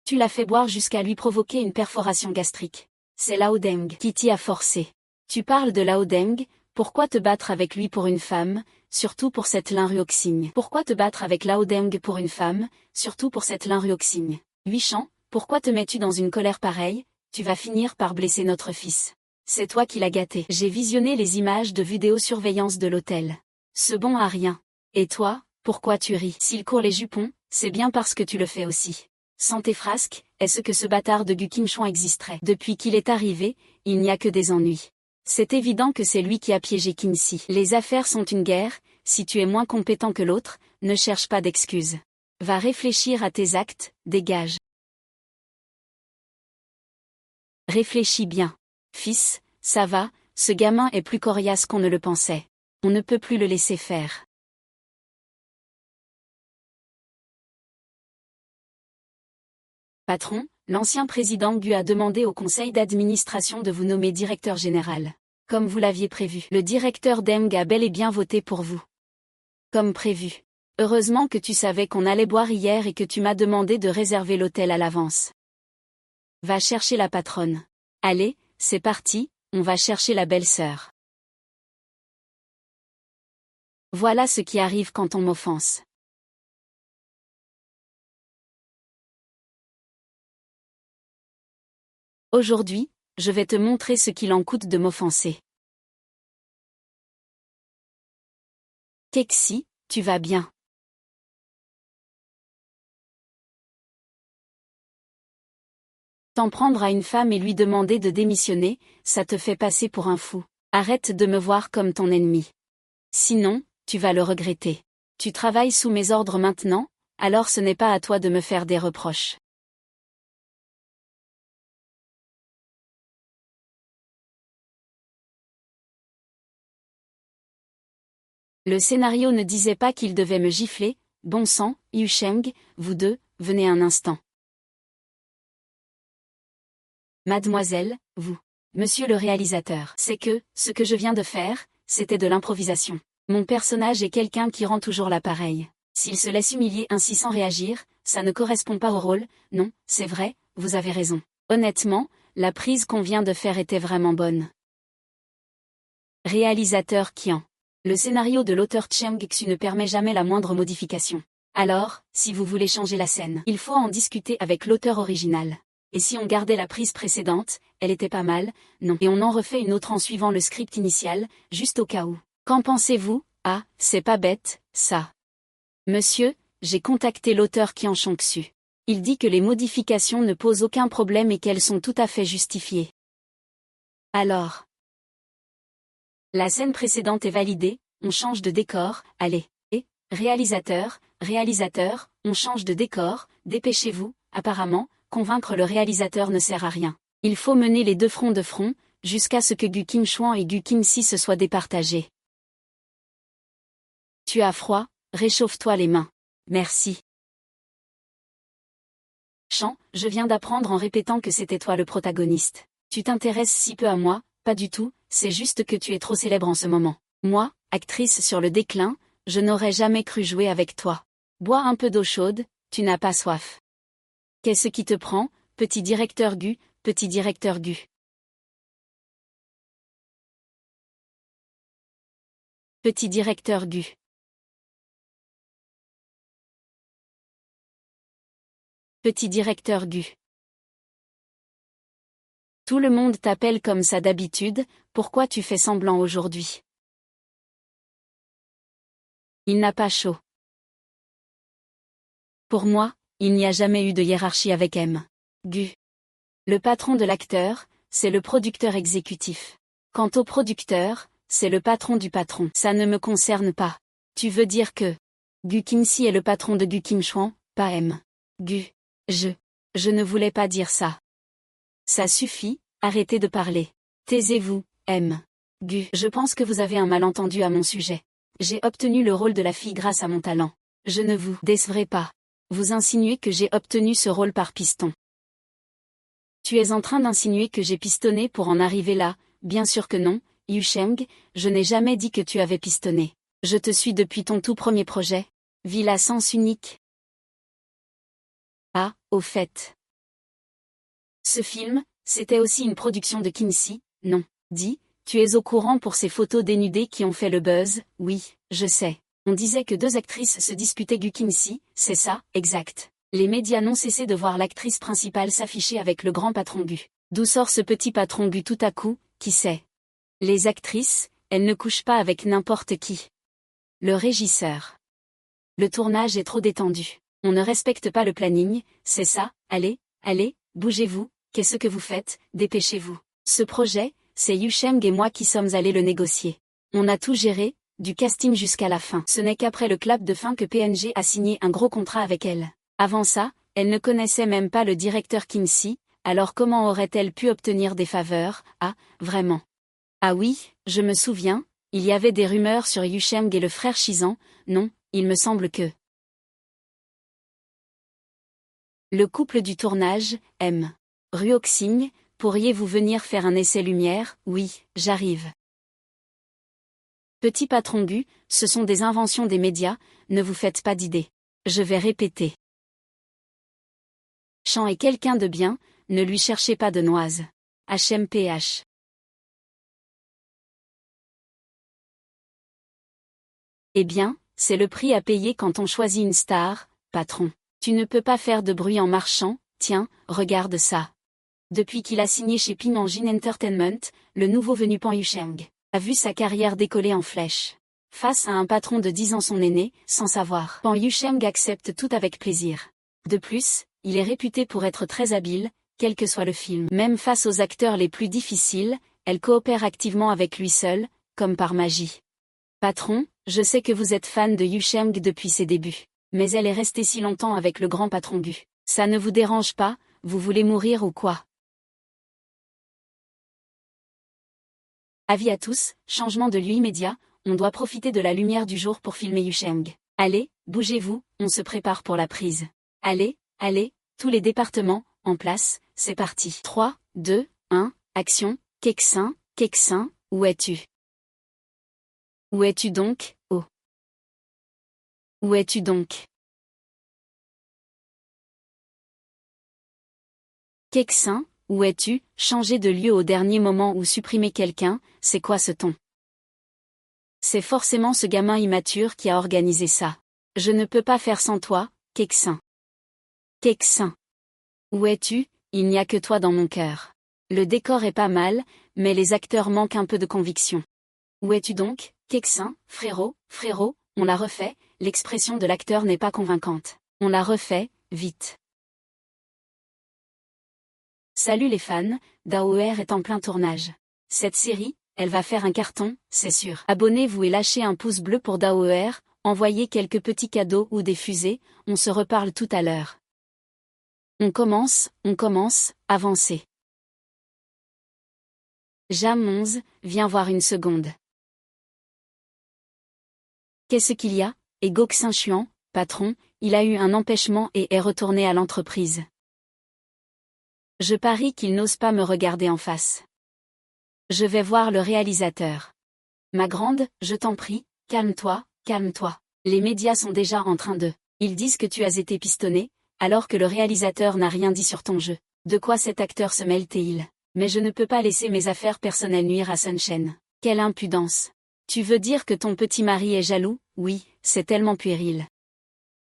tu l'as fait boire jusqu'à lui provoquer une perforation gastrique. C'est Lao Deng qui t'y a forcé. Tu parles de Lao Deng, Pourquoi te battre avec lui pour une femme, surtout pour cette Lin-Ruoxing? Pourquoi te battre avec Lao Deng pour une femme, surtout pour cette Lin-Ruoxing? Huichan, pourquoi te mets-tu dans une colère pareille? Tu vas finir par blesser notre fils. C'est toi qui l'as gâté. J'ai visionné les images de vidéosurveillance de l'hôtel. Ce bon à rien. Et toi, pourquoi tu ris? S'il court les jupons, c'est bien parce que tu le fais aussi. Sans tes frasques, est-ce que ce bâtard de Gu Qinchuan existerait? Depuis qu'il est arrivé, il n'y a que des ennuis. C'est évident que c'est lui qui a piégé Qinxi. Les affaires sont une guerre, si tu es moins compétent que l'autre, ne cherche pas d'excuses. Va réfléchir à tes actes, dégage. Réfléchis bien. Fils, ça va, ce gamin est plus coriace qu'on ne le pensait. On ne peut plus le laisser faire. Patron, l'ancien président Gu a demandé au conseil d'administration de vous nommer directeur général. Comme vous l'aviez prévu. Le directeur Deng a bel et bien voté pour vous. Comme prévu. Heureusement que tu savais qu'on allait boire hier et que tu m'as demandé de réserver l'hôtel à l'avance. Va chercher la patronne. Allez, c'est parti, on va chercher la belle-sœur. Voilà ce qui arrive quand on m'offense. Aujourd'hui, je vais te montrer ce qu'il en coûte de m'offenser. Kexi, tu vas bien. T'en prendre à une femme et lui demander de démissionner, ça te fait passer pour un fou. Arrête de me voir comme ton ennemi. Sinon, tu vas le regretter. Tu travailles sous mes ordres maintenant, alors ce n'est pas à toi de me faire des reproches. Le scénario ne disait pas qu'il devait me gifler. Bon sang, Yu Sheng, vous deux, venez un instant. Mademoiselle, vous. Monsieur le réalisateur. C'est que, ce que je viens de faire, c'était de l'improvisation. Mon personnage est quelqu'un qui rend toujours l'appareil. S'il se laisse humilier ainsi sans réagir, ça ne correspond pas au rôle. Non, c'est vrai, vous avez raison. Honnêtement, la prise qu'on vient de faire était vraiment bonne. Réalisateur Qian. Le scénario de l'auteur Cheng Xu ne permet jamais la moindre modification. Alors, si vous voulez changer la scène, il faut en discuter avec l'auteur original. Et si on gardait la prise précédente, elle était pas mal, non. Et on en refait une autre en suivant le script initial, juste au cas où. Qu'en pensez-vous? Ah, c'est pas bête, ça. Monsieur, j'ai contacté l'auteur Qian Shangxu. Il dit que les modifications ne posent aucun problème et qu'elles sont tout à fait justifiées. Alors, la scène précédente est validée, on change de décor, allez. Et, réalisateur, on change de décor, dépêchez-vous, apparemment, convaincre le réalisateur ne sert à rien. Il faut mener les deux fronts de front, jusqu'à ce que Gu Qinchuan et Gu Qinxi se soient départagés. Tu as froid, réchauffe-toi les mains. Merci. Chan, je viens d'apprendre en répétant que c'était toi le protagoniste. Tu t'intéresses si peu à moi, pas du tout, c'est juste que tu es trop célèbre en ce moment. Moi, actrice sur le déclin, je n'aurais jamais cru jouer avec toi. Bois un peu d'eau chaude, tu n'as pas soif. Qu'est-ce qui te prend, petit directeur Gu, petit directeur Gu? Petit directeur Gu. Petit directeur Gu. Tout le monde t'appelle comme ça d'habitude, pourquoi tu fais semblant aujourd'hui? Il n'a pas chaud. Pour moi, il n'y a jamais eu de hiérarchie avec M. Gu. Le patron de l'acteur, c'est le producteur exécutif. Quant au producteur, c'est le patron du patron. Ça ne me concerne pas. Tu veux dire que Gu Qinxi est le patron de Gu Qinchuan, pas M. Gu. Je ne voulais pas dire ça. Ça suffit, arrêtez de parler. Taisez-vous, M. Gu. Je pense que vous avez un malentendu à mon sujet. J'ai obtenu le rôle de la fille grâce à mon talent. Je ne vous décevrai pas. Vous insinuez que j'ai obtenu ce rôle par piston. Tu es en train d'insinuer que j'ai pistonné pour en arriver là, bien sûr que non, Yu Sheng, je n'ai jamais dit que tu avais pistonné. Je te suis depuis ton tout premier projet. Villa Sens Unique. Ah, au fait. Ce film, c'était aussi une production de Qinxi, non, dis, Tu es au courant pour ces photos dénudées qui ont fait le buzz? Oui, je sais. On disait que deux actrices se disputaient Gu Kinsey, c'est ça, exact. Les médias n'ont cessé de voir l'actrice principale s'afficher avec le grand patron Gu. D'où sort ce petit patron Gu tout à coup, qui sait? Les actrices, elles ne couchent pas avec n'importe qui. Le régisseur. Le tournage est trop détendu. On ne respecte pas le planning, c'est ça, allez, bougez-vous, qu'est-ce que vous faites, dépêchez-vous. Ce projet, c'est Yu Sheng et moi qui sommes allés le négocier. On a tout géré, du casting jusqu'à la fin. Ce n'est qu'après le clap de fin que PNG a signé un gros contrat avec elle. Avant ça, elle ne connaissait même pas le directeur Kinsey, alors comment aurait-elle pu obtenir des faveurs? Ah, vraiment. Ah oui, je me souviens, il y avait des rumeurs sur Yu Sheng et le frère Shizan, non, il me semble que... Le couple du tournage, M. Ruoxing, pourriez-vous venir faire un essai lumière? Oui, j'arrive. Petit patron Gu, ce sont des inventions des médias, ne vous faites pas d'idées. Je vais répéter. Chan est quelqu'un de bien, ne lui cherchez pas de noises. HMPH. Eh bien, c'est le prix à payer quand on choisit une star, patron. Tu ne peux pas faire de bruit en marchant, tiens, regarde ça. Depuis qu'il a signé chez Ping Engine Entertainment, le nouveau venu Pan Yusheng a vu sa carrière décoller en flèche. Face à un patron de 10 ans son aîné, sans savoir, Pan Yusheng accepte tout avec plaisir. De plus, il est réputé pour être très habile, quel que soit le film. Même face aux acteurs les plus difficiles, elle coopère activement avec lui seul, comme par magie. Patron, je sais que vous êtes fan de Yu Sheng depuis ses débuts. Mais elle est restée si longtemps avec le grand patron Gu. Ça ne vous dérange pas, vous voulez mourir ou quoi? Avis à tous, changement de lieu immédiat, on doit profiter de la lumière du jour pour filmer Yu Sheng. Allez, bougez-vous, on se prépare pour la prise. Allez, tous les départements, en place, c'est parti. 3, 2, 1, action, Kexin, où es-tu? Où es-tu donc, oh? Où es-tu donc? Kexin, où es-tu? Changer de lieu au dernier moment ou supprimer quelqu'un, c'est quoi ce ton? C'est forcément ce gamin immature qui a organisé ça. Je ne peux pas faire sans toi, Kexin. Kexin. Où es-tu? Il n'y a que toi dans mon cœur. Le décor est pas mal, mais les acteurs manquent un peu de conviction. Où es-tu donc, Kexin? Frérot, on l'a refait, l'expression de l'acteur n'est pas convaincante. On l'a refait, vite. Salut les fans, DAOR est en plein tournage. Cette série, elle va faire un carton, c'est sûr. Abonnez-vous et lâchez un pouce bleu pour DAOR, envoyez quelques petits cadeaux ou des fusées, on se reparle tout à l'heure. On commence, avancez. Jam 11, viens voir une seconde. Qu'est-ce qu'il y a? Et Goxin Chuan, patron, il a eu un empêchement et est retourné à l'entreprise. Je parie qu'il n'ose pas me regarder en face. Je vais voir le réalisateur. Ma grande, je t'en prie, calme-toi. Les médias sont déjà en train de... Ils disent que tu as été pistonné, alors que le réalisateur n'a rien dit sur ton jeu. De quoi cet acteur se mêle-t-il? Mais je ne peux pas laisser mes affaires personnelles nuire à Sunshine. Quelle impudence! Tu veux dire que ton petit mari est jaloux? Oui, c'est tellement puéril.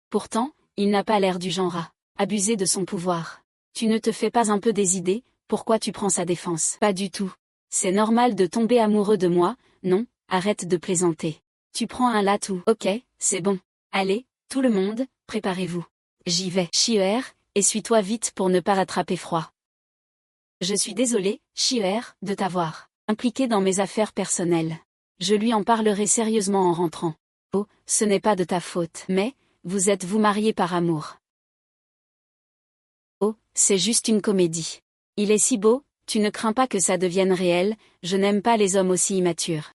Pourtant, il n'a pas l'air du genre à abuser de son pouvoir. Tu ne te fais pas un peu des idées, pourquoi tu prends sa défense? Pas du tout. C'est normal de tomber amoureux de moi, non, arrête de plaisanter. Tu prends un latou. Ok, c'est bon. Allez, tout le monde, préparez-vous. J'y vais. Chier, essuie-toi vite pour ne pas rattraper froid. Je suis désolé, Chier, de t'avoir impliqué dans mes affaires personnelles. Je lui en parlerai sérieusement en rentrant. Oh, ce n'est pas de ta faute. Mais, vous êtes-vous mariés par amour? Oh, c'est juste une comédie. Il est si beau, tu ne crains pas que ça devienne réel, je n'aime pas les hommes aussi immatures.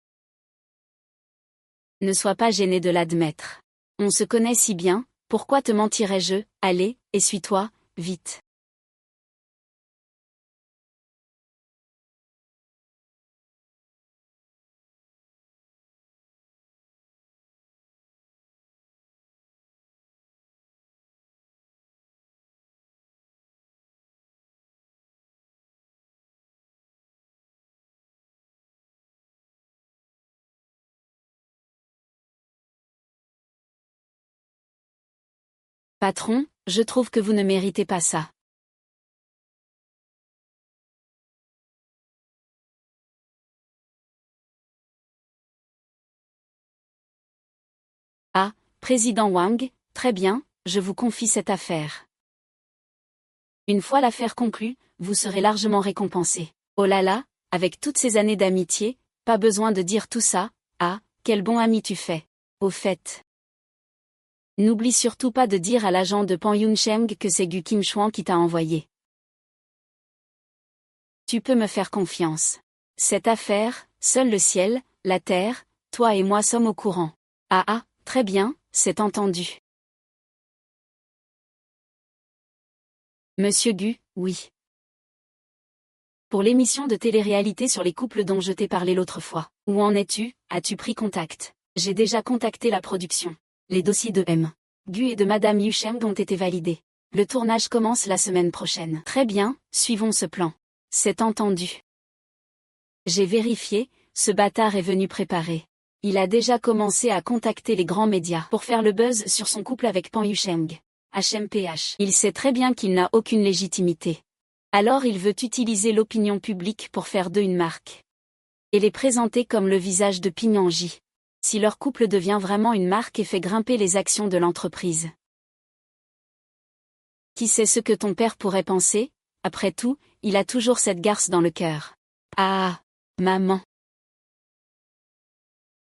Ne sois pas gêné de l'admettre. On se connaît si bien, pourquoi te mentirais-je? Allez, essuie-toi, vite. Patron, je trouve que vous ne méritez pas ça. Ah, président Wang, très bien, je vous confie cette affaire. Une fois l'affaire conclue, vous serez largement récompensé. Oh là là, avec toutes ces années d'amitié, pas besoin de dire tout ça. Ah, quel bon ami tu fais. Au fait. N'oublie surtout pas de dire à l'agent de Pan Yuncheng que c'est Gu Kim Chuan qui t'a envoyé. Tu peux me faire confiance. Cette affaire, seul le ciel, la terre, toi et moi sommes au courant. Ah ah, très bien, c'est entendu. Monsieur Gu, oui. Pour l'émission de télé-réalité sur les couples dont je t'ai parlé l'autre fois. Où en es-tu? As-tu pris contact? J'ai déjà contacté la production. Les dossiers de M. Gu et de Madame Yusheng ont été validés. Le tournage commence la semaine prochaine. Très bien, suivons ce plan. C'est entendu. J'ai vérifié, ce bâtard est venu préparer. Il a déjà commencé à contacter les grands médias pour faire le buzz sur son couple avec Pan Yusheng. HMPH. Il sait très bien qu'il n'a aucune légitimité. Alors il veut utiliser l'opinion publique pour faire d'eux une marque. Et les présenter comme le visage de Pinyanji. Si leur couple devient vraiment une marque et fait grimper les actions de l'entreprise. Qui sait ce que ton père pourrait penser? Après tout, il a toujours cette garce dans le cœur. Ah, maman.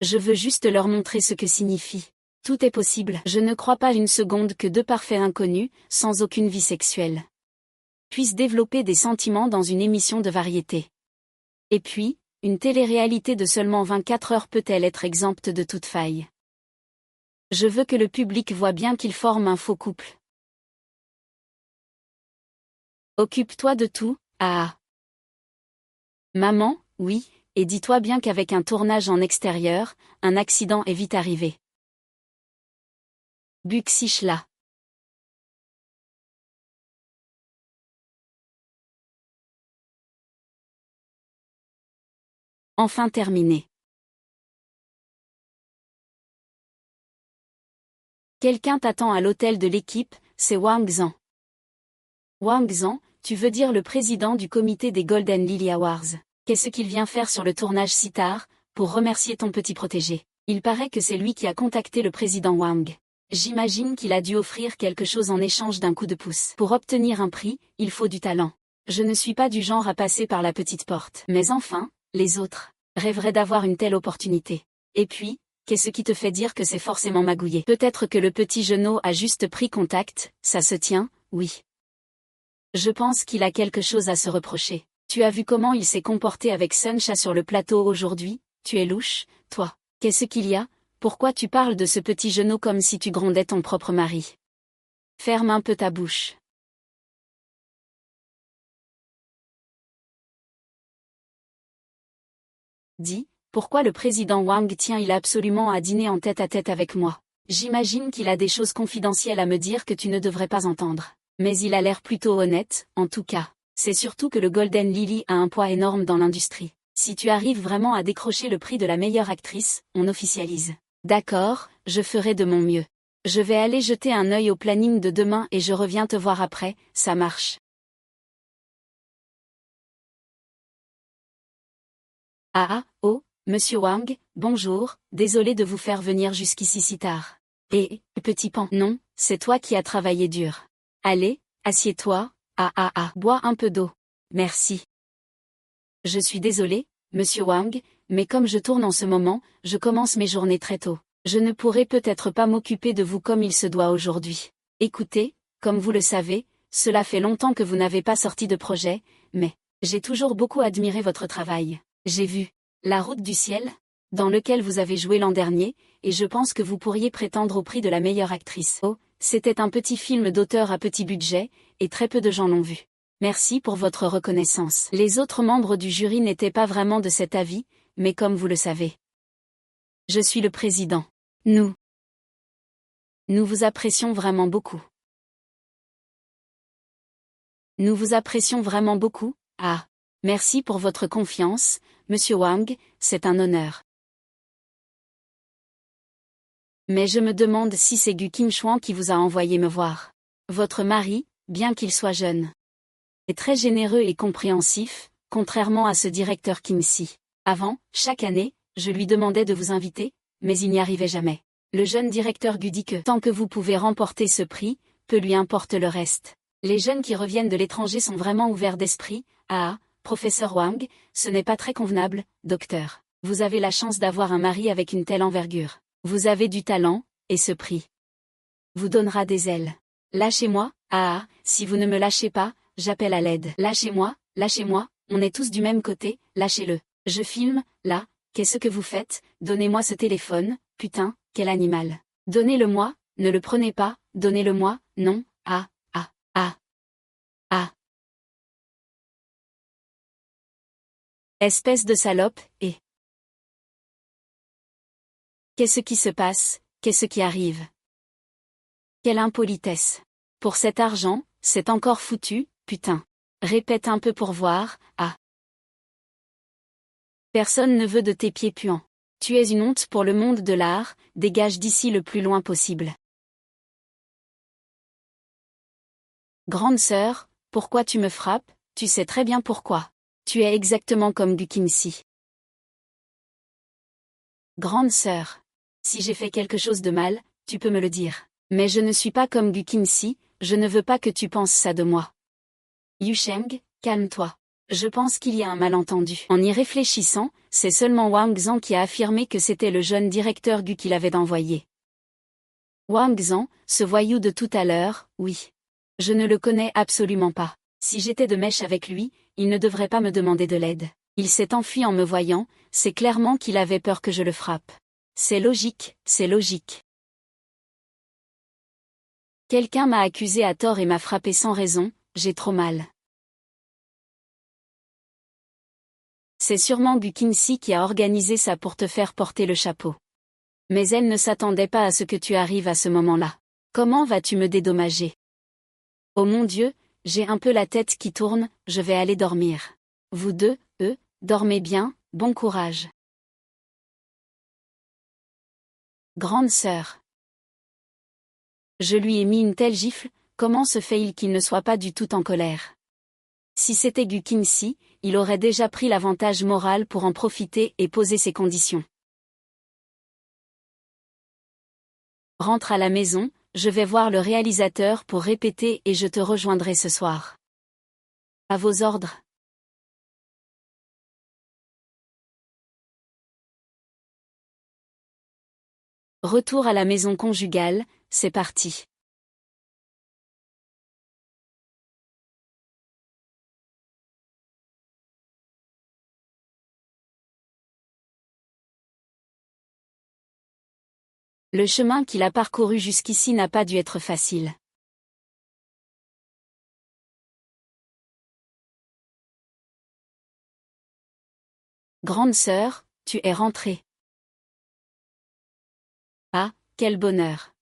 Je veux juste leur montrer ce que signifie. Tout est possible. Je ne crois pas une seconde que deux parfaits inconnus, sans aucune vie sexuelle, puissent développer des sentiments dans une émission de variété. Et puis, une télé-réalité de seulement 24 heures peut-elle être exempte de toute faille? Je veux que le public voit bien qu'ils forment un faux couple. Occupe-toi de tout, ah. Maman, oui, et dis-toi bien qu'avec un tournage en extérieur, un accident est vite arrivé. Buxichla. Enfin terminé. Quelqu'un t'attend à l'hôtel de l'équipe, c'est Wang Zhang. Wang Zhang, tu veux dire le président du comité des Golden Lily Awards. Qu'est-ce qu'il vient faire sur le tournage si tard, pour remercier ton petit protégé? Il paraît que c'est lui qui a contacté le président Wang. J'imagine qu'il a dû offrir quelque chose en échange d'un coup de pouce. Pour obtenir un prix, il faut du talent. Je ne suis pas du genre à passer par la petite porte. Mais enfin, les autres rêveraient d'avoir une telle opportunité. Et puis, qu'est-ce qui te fait dire que c'est forcément magouillé? Peut-être que le petit genou a juste pris contact, ça se tient, oui. Je pense qu'il a quelque chose à se reprocher. Tu as vu comment il s'est comporté avec Suncha sur le plateau aujourd'hui? Tu es louche, toi. Qu'est-ce qu'il y a? Pourquoi tu parles de ce petit genou comme si tu grondais ton propre mari? Ferme un peu ta bouche. Dis, pourquoi le président Wang tient-il absolument à dîner en tête-à-tête avec moi? J'imagine qu'il a des choses confidentielles à me dire que tu ne devrais pas entendre. Mais il a l'air plutôt honnête, en tout cas. C'est surtout que le Golden Lily a un poids énorme dans l'industrie. Si tu arrives vraiment à décrocher le prix de la meilleure actrice, on officialise. D'accord, je ferai de mon mieux. Je vais aller jeter un œil au planning de demain et je reviens te voir après, ça marche. Ah ah, oh, monsieur Wang, bonjour, désolé de vous faire venir jusqu'ici si tard. Et, petit pan, non, c'est toi qui as travaillé dur. Allez, assieds-toi, bois un peu d'eau. Merci. Je suis désolé, monsieur Wang, mais comme je tourne en ce moment, je commence mes journées très tôt. Je ne pourrai peut-être pas m'occuper de vous comme il se doit aujourd'hui. Écoutez, comme vous le savez, cela fait longtemps que vous n'avez pas sorti de projet, mais j'ai toujours beaucoup admiré votre travail. J'ai vu La Route du Ciel, dans lequel vous avez joué l'an dernier, et je pense que vous pourriez prétendre au prix de la meilleure actrice. Oh, c'était un petit film d'auteur à petit budget, et très peu de gens l'ont vu. Merci pour votre reconnaissance. Les autres membres du jury n'étaient pas vraiment de cet avis, mais comme vous le savez, je suis le président. Nous vous apprécions vraiment beaucoup. Nous vous apprécions vraiment beaucoup, ah. Merci pour votre confiance, monsieur Wang, c'est un honneur. Mais je me demande si c'est Gu Qinchuan qui vous a envoyé me voir. Votre mari, bien qu'il soit jeune, est très généreux et compréhensif, contrairement à ce directeur Qinxi. Avant, chaque année, je lui demandais de vous inviter, mais il n'y arrivait jamais. Le jeune directeur Gu dit que tant que vous pouvez remporter ce prix, peu lui importe le reste. Les jeunes qui reviennent de l'étranger sont vraiment ouverts d'esprit. Ah, professeur Wang, ce n'est pas très convenable, docteur. Vous avez la chance d'avoir un mari avec une telle envergure. Vous avez du talent, et ce prix vous donnera des ailes. Lâchez-moi, si vous ne me lâchez pas, j'appelle à l'aide. Lâchez-moi, on est tous du même côté, lâchez-le. Je filme, là, qu'est-ce que vous faites? Donnez-moi ce téléphone, putain, quel animal. Donnez-le-moi, ne le prenez pas, donnez-le-moi, non, Espèce de salope, et... Qu'est-ce qui se passe, qu'est-ce qui arrive? Quelle impolitesse. Pour cet argent, c'est encore foutu, putain. Répète un peu pour voir, Personne ne veut de tes pieds puants. Tu es une honte pour le monde de l'art, dégage d'ici le plus loin possible. Grande sœur, pourquoi tu me frappes? Tu sais très bien pourquoi. Tu es exactement comme Gu Qinxi. Grande sœur. Si j'ai fait quelque chose de mal, tu peux me le dire. Mais je ne suis pas comme Gu Qinxi, je ne veux pas que tu penses ça de moi. Yu Sheng, calme-toi. Je pense qu'il y a un malentendu. En y réfléchissant, c'est seulement Wang Zhang qui a affirmé que c'était le jeune directeur Gu qui l'avait envoyé. Wang Zhang, ce voyou de tout à l'heure, oui. Je ne le connais absolument pas. Si j'étais de mèche avec lui, il ne devrait pas me demander de l'aide. Il s'est enfui en me voyant, c'est clairement qu'il avait peur que je le frappe. C'est logique, c'est logique. Quelqu'un m'a accusé à tort et m'a frappé sans raison, j'ai trop mal. C'est sûrement Gu Qinxi qui a organisé ça pour te faire porter le chapeau. Mais elle ne s'attendait pas à ce que tu arrives à ce moment-là. Comment vas-tu me dédommager? Oh mon Dieu, j'ai un peu la tête qui tourne, je vais aller dormir. Vous deux, dormez bien, bon courage. Grande sœur. Je lui ai mis une telle gifle, comment se fait-il qu'il ne soit pas du tout en colère? Si c'était Gu Qinxi, il aurait déjà pris l'avantage moral pour en profiter et poser ses conditions. Rentre à la maison, je vais voir le réalisateur pour répéter et je te rejoindrai ce soir. À vos ordres. Retour à la maison conjugale, c'est parti. Le chemin qu'il a parcouru jusqu'ici n'a pas dû être facile. Grande sœur, tu es rentrée. Ah, quel bonheur.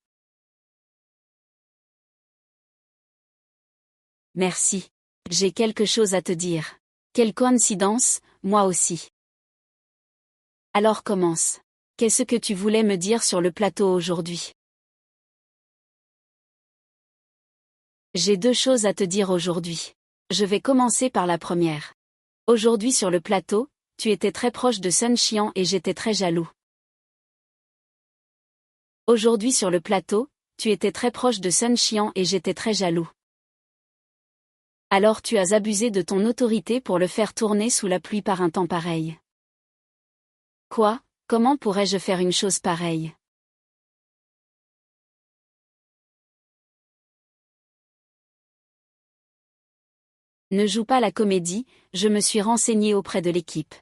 Merci. J'ai quelque chose à te dire. Quelle coïncidence, moi aussi. Alors commence. Qu'est-ce que tu voulais me dire sur le plateau aujourd'hui? J'ai deux choses à te dire aujourd'hui. Je vais commencer par la première. Aujourd'hui sur le plateau, tu étais très proche de Sun Xian et j'étais très jaloux. Aujourd'hui sur le plateau, tu étais très proche de Sun Xian et j'étais très jaloux. Alors tu as abusé de ton autorité pour le faire tourner sous la pluie par un temps pareil. Quoi, comment pourrais-je faire une chose pareille? Ne joue pas la comédie, je me suis renseigné auprès de l'équipe.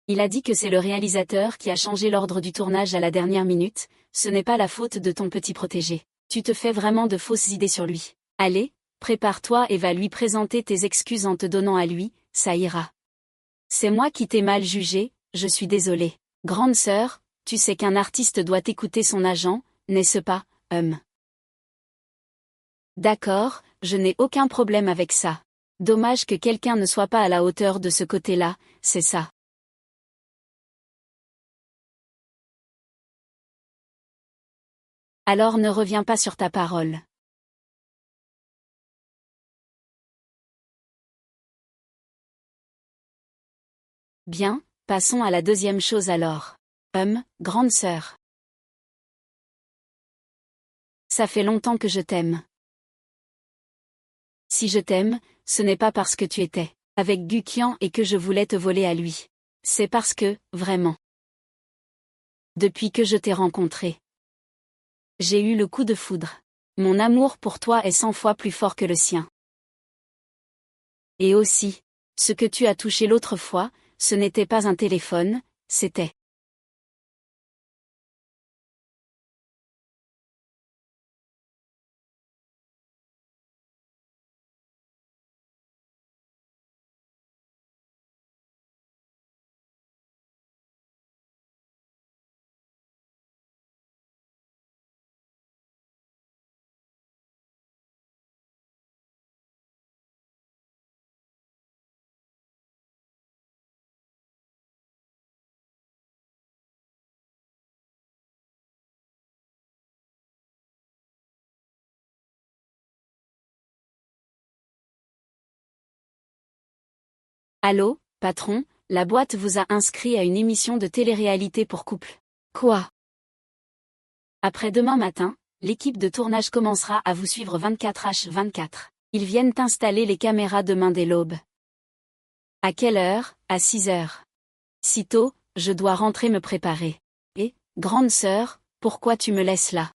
Il a dit que c'est le réalisateur qui a changé l'ordre du tournage à la dernière minute, ce n'est pas la faute de ton petit protégé. Tu te fais vraiment de fausses idées sur lui. Allez, prépare-toi et va lui présenter tes excuses en te donnant à lui, ça ira. C'est moi qui t'ai mal jugé, je suis désolé. Grande sœur, tu sais qu'un artiste doit écouter son agent, n'est-ce pas, D'accord, je n'ai aucun problème avec ça. Dommage que quelqu'un ne soit pas à la hauteur de ce côté-là, c'est ça. Alors ne reviens pas sur ta parole. Bien, passons à la deuxième chose alors. Grande sœur. Ça fait longtemps que je t'aime. Si je t'aime, ce n'est pas parce que tu étais avec Guqian et que je voulais te voler à lui. C'est parce que, vraiment. Depuis que je t'ai rencontré, j'ai eu le coup de foudre. Mon amour pour toi est 100 fois plus fort que le sien. Et aussi, ce que tu as touché l'autre fois, ce n'était pas un téléphone, c'était Allô, patron, la boîte vous a inscrit à une émission de télé-réalité pour couple. Quoi? Après-demain matin, l'équipe de tournage commencera à vous suivre 24h24. Ils viennent installer les caméras demain dès l'aube. À quelle heure? À 6h. Sitôt, je dois rentrer me préparer. Et, grande sœur, pourquoi tu me laisses là?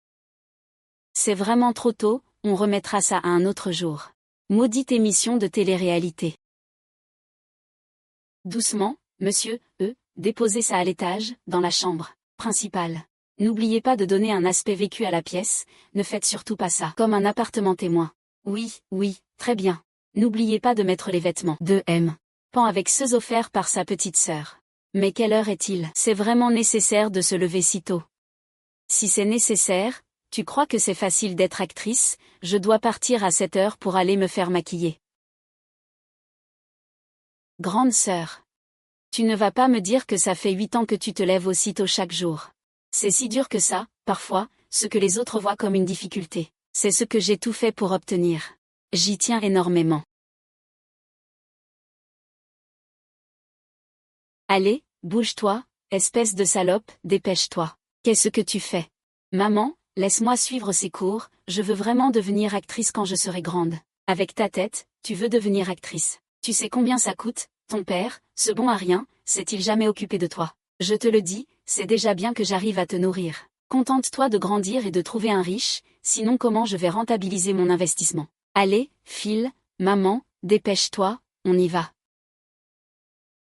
C'est vraiment trop tôt, on remettra ça à un autre jour. Maudite émission de télé-réalité. Doucement, monsieur, déposez ça à l'étage, dans la chambre principale. N'oubliez pas de donner un aspect vécu à la pièce, ne faites surtout pas ça comme un appartement témoin. Oui, très bien. N'oubliez pas de mettre les vêtements de M. Pan avec ceux offerts par sa petite sœur. Mais quelle heure est-il? C'est vraiment nécessaire de se lever si tôt. Si c'est nécessaire, tu crois que c'est facile d'être actrice, je dois partir à 7h pour aller me faire maquiller. Grande sœur. Tu ne vas pas me dire que ça fait 8 ans que tu te lèves aussitôt chaque jour. C'est si dur que ça, parfois, ce que les autres voient comme une difficulté. C'est ce que j'ai tout fait pour obtenir. J'y tiens énormément. Allez, bouge-toi, espèce de salope, dépêche-toi. Qu'est-ce que tu fais? Maman, laisse-moi suivre ces cours, je veux vraiment devenir actrice quand je serai grande. Avec ta tête, tu veux devenir actrice. Tu sais combien ça coûte? Ton père, ce bon à rien, s'est-il jamais occupé de toi? Je te le dis, c'est déjà bien que j'arrive à te nourrir. Contente-toi de grandir et de trouver un riche, sinon comment je vais rentabiliser mon investissement? Allez, file, maman, dépêche-toi, on y va.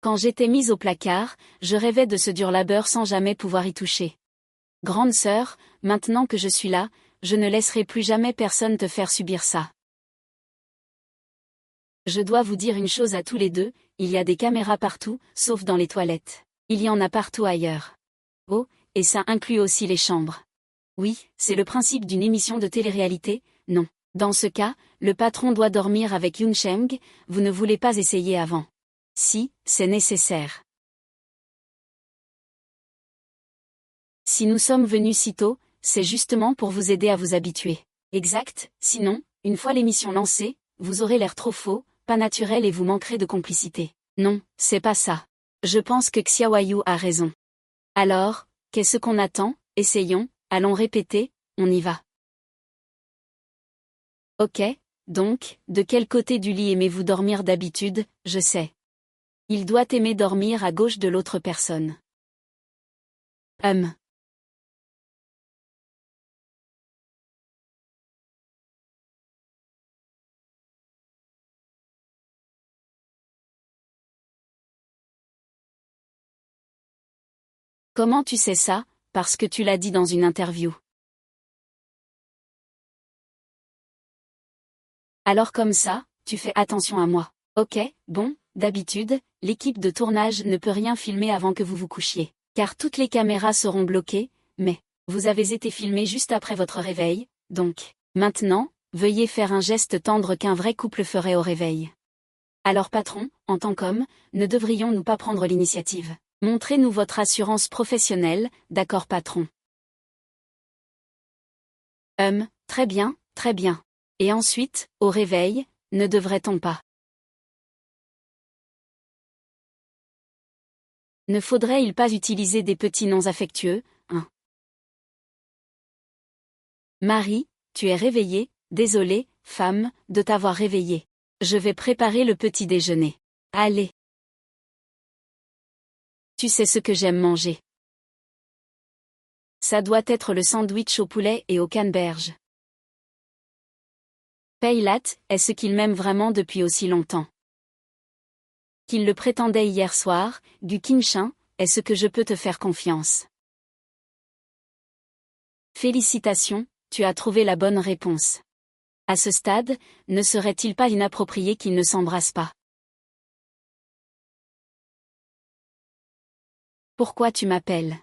Quand j'étais mise au placard, je rêvais de ce dur labeur sans jamais pouvoir y toucher. Grande sœur, maintenant que je suis là, je ne laisserai plus jamais personne te faire subir ça. Je dois vous dire une chose à tous les deux, il y a des caméras partout, sauf dans les toilettes. Il y en a partout ailleurs. Oh, et ça inclut aussi les chambres. Oui, c'est le principe d'une émission de télé-réalité, non. Dans ce cas, le patron doit dormir avec Yoon Cheng, vous ne voulez pas essayer avant. Si, c'est nécessaire. Si nous sommes venus si tôt, c'est justement pour vous aider à vous habituer. Exact, sinon, une fois l'émission lancée, vous aurez l'air trop faux, pas naturel et vous manquerez de complicité. Non, c'est pas ça. Je pense que Xiaoyu a raison. Alors, qu'est-ce qu'on attend? Essayons, allons répéter, on y va. Ok, donc, de quel côté du lit aimez-vous dormir d'habitude? Je sais. Il doit aimer dormir à gauche de l'autre personne. Comment tu sais ça? Parce que tu l'as dit dans une interview. Alors comme ça, tu fais attention à moi. Ok, bon, d'habitude, l'équipe de tournage ne peut rien filmer avant que vous vous couchiez. Car toutes les caméras seront bloquées, mais, vous avez été filmé juste après votre réveil, donc, maintenant, veuillez faire un geste tendre qu'un vrai couple ferait au réveil. Alors patron, en tant qu'homme, ne devrions-nous pas prendre l'initiative? Montrez-nous votre assurance professionnelle, d'accord patron. Très bien, très bien. Et ensuite, au réveil, ne devrait-on pas? Ne faudrait-il pas utiliser des petits noms affectueux, hein? Marie, tu es réveillée, désolée, femme, de t'avoir réveillée. Je vais préparer le petit déjeuner. Allez. Tu sais ce que j'aime manger. Ça doit être le sandwich au poulet et au canneberge. Paylat est ce qu'il m'aime vraiment depuis aussi longtemps qu'il le prétendait hier soir. Gu Qinshin, est ce que je peux te faire confiance. Félicitations, tu as trouvé la bonne réponse. À ce stade, ne serait-il pas inapproprié qu'ils ne s'embrassent pas? Pourquoi tu m'appelles?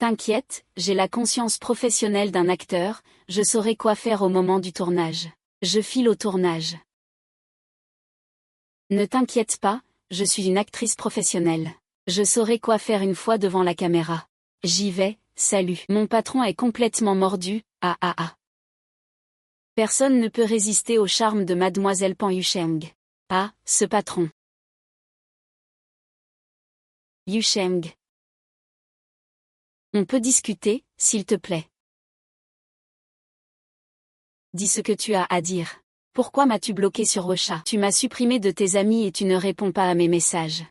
T'inquiète, j'ai la conscience professionnelle d'un acteur, je saurai quoi faire au moment du tournage. Je file au tournage. Ne t'inquiète pas, je suis une actrice professionnelle. Je saurai quoi faire une fois devant la caméra. J'y vais, salut. Mon patron est complètement mordu, ah ah ah. Personne ne peut résister au charme de mademoiselle Pan Yusheng. Ah, ce patron. Yusheng. On peut discuter, s'il te plaît. Dis ce que tu as à dire. Pourquoi m'as-tu bloqué sur Ocha? Tu m'as supprimé de tes amis et tu ne réponds pas à mes messages.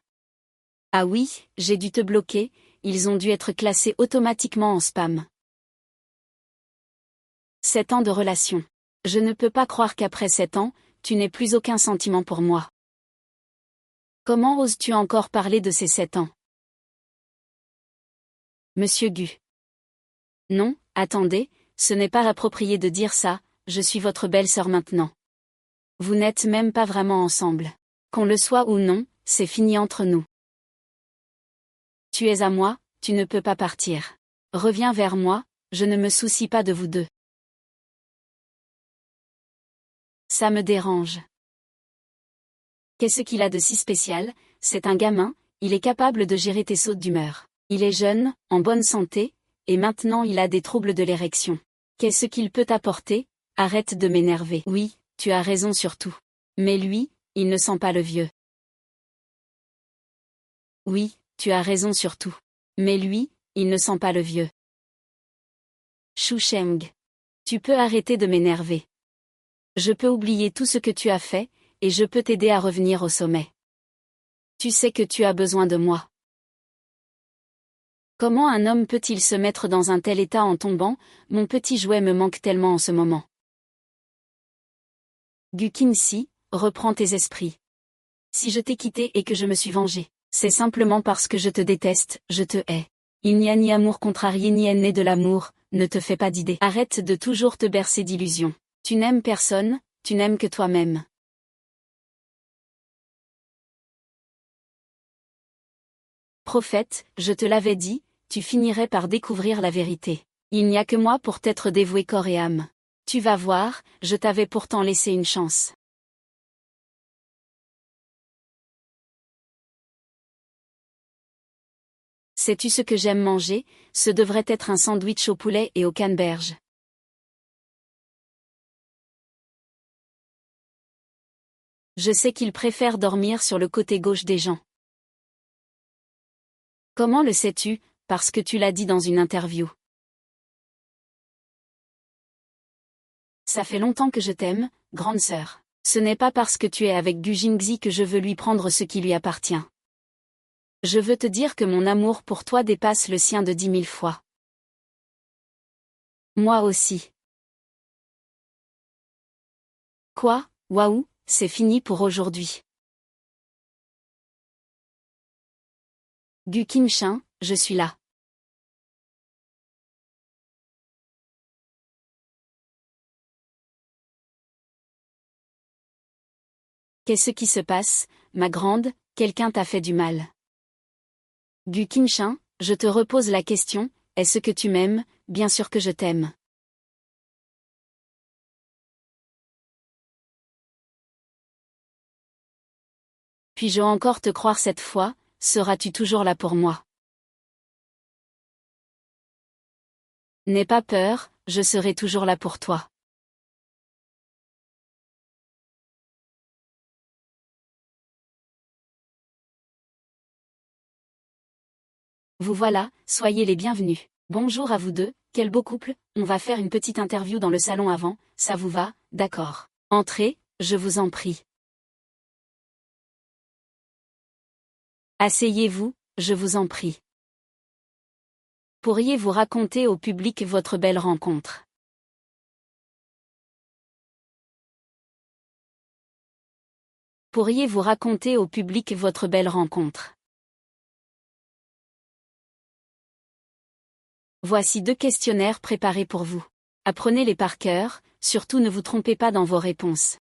Ah oui, j'ai dû te bloquer, ils ont dû être classés automatiquement en spam. 7 ans de relation. Je ne peux pas croire qu'après 7 ans, tu n'aies plus aucun sentiment pour moi. Comment oses-tu encore parler de ces 7 ans? Monsieur Gu. Non, attendez, ce n'est pas approprié de dire ça, je suis votre belle-sœur maintenant. Vous n'êtes même pas vraiment ensemble. Qu'on le soit ou non, c'est fini entre nous. Tu es à moi, tu ne peux pas partir. Reviens vers moi, je ne me soucie pas de vous deux. Ça me dérange. Qu'est-ce qu'il a de si spécial? C'est un gamin, il est capable de gérer tes sautes d'humeur. Il est jeune, en bonne santé, et maintenant il a des troubles de l'érection. Qu'est-ce qu'il peut apporter? Arrête de m'énerver. Oui, tu as raison sur tout. Mais lui, il ne sent pas le vieux. Oui, tu as raison sur tout. Mais lui, il ne sent pas le vieux. Shu Sheng. Tu peux arrêter de m'énerver. Je peux oublier tout ce que tu as fait, et je peux t'aider à revenir au sommet. Tu sais que tu as besoin de moi. Comment un homme peut-il se mettre dans un tel état en tombant? Mon petit jouet me manque tellement en ce moment. Gu Qinxi, reprends tes esprits. Si je t'ai quitté et que je me suis vengé, c'est simplement parce que je te déteste, je te hais. Il n'y a ni amour contrarié ni haine née de l'amour, ne te fais pas d'idées. Arrête de toujours te bercer d'illusions. Tu n'aimes personne, tu n'aimes que toi-même. Prophète, je te l'avais dit, tu finirais par découvrir la vérité. Il n'y a que moi pour t'être dévoué corps et âme. Tu vas voir, je t'avais pourtant laissé une chance. Sais-tu ce que j'aime manger? Ce devrait être un sandwich au poulet et au canneberge. Je sais qu'il préfère dormir sur le côté gauche des gens. Comment le sais-tu? Parce que tu l'as dit dans une interview. Ça fait longtemps que je t'aime, grande sœur. Ce n'est pas parce que tu es avec Gu Jingxi que je veux lui prendre ce qui lui appartient. Je veux te dire que mon amour pour toi dépasse le sien de 10 000 fois. Moi aussi. Quoi? Waouh, c'est fini pour aujourd'hui. Gu Qinshin, je suis là. Qu'est-ce qui se passe, ma grande? Quelqu'un t'a fait du mal. Gu Qinshin, je te repose la question, est-ce que tu m'aimes? Bien sûr que je t'aime. Puis-je encore te croire cette fois, seras-tu toujours là pour moi? N'aie pas peur, je serai toujours là pour toi. Vous voilà, soyez les bienvenus. Bonjour à vous deux, quel beau couple, on va faire une petite interview dans le salon avant, ça vous va? D'accord. Entrez, je vous en prie. Asseyez-vous, je vous en prie. Pourriez-vous raconter au public votre belle rencontre? Pourriez-vous raconter au public votre belle rencontre? Voici 2 questionnaires préparés pour vous. Apprenez-les par cœur, surtout ne vous trompez pas dans vos réponses.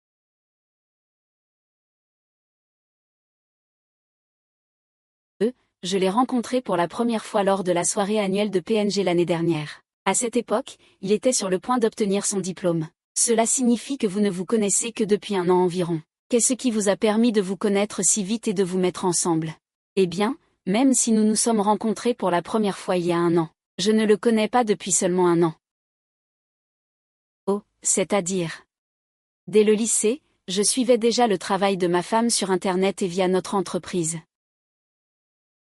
Je l'ai rencontré pour la première fois lors de la soirée annuelle de PNG l'année dernière. À cette époque, il était sur le point d'obtenir son diplôme. Cela signifie que vous ne vous connaissez que depuis 1 an environ. Qu'est-ce qui vous a permis de vous connaître si vite et de vous mettre ensemble? Eh bien, même si nous nous sommes rencontrés pour la première fois il y a 1 an, je ne le connais pas depuis seulement 1 an. Oh, c'est-à-dire. Dès le lycée, je suivais déjà le travail de ma femme sur Internet et via notre entreprise.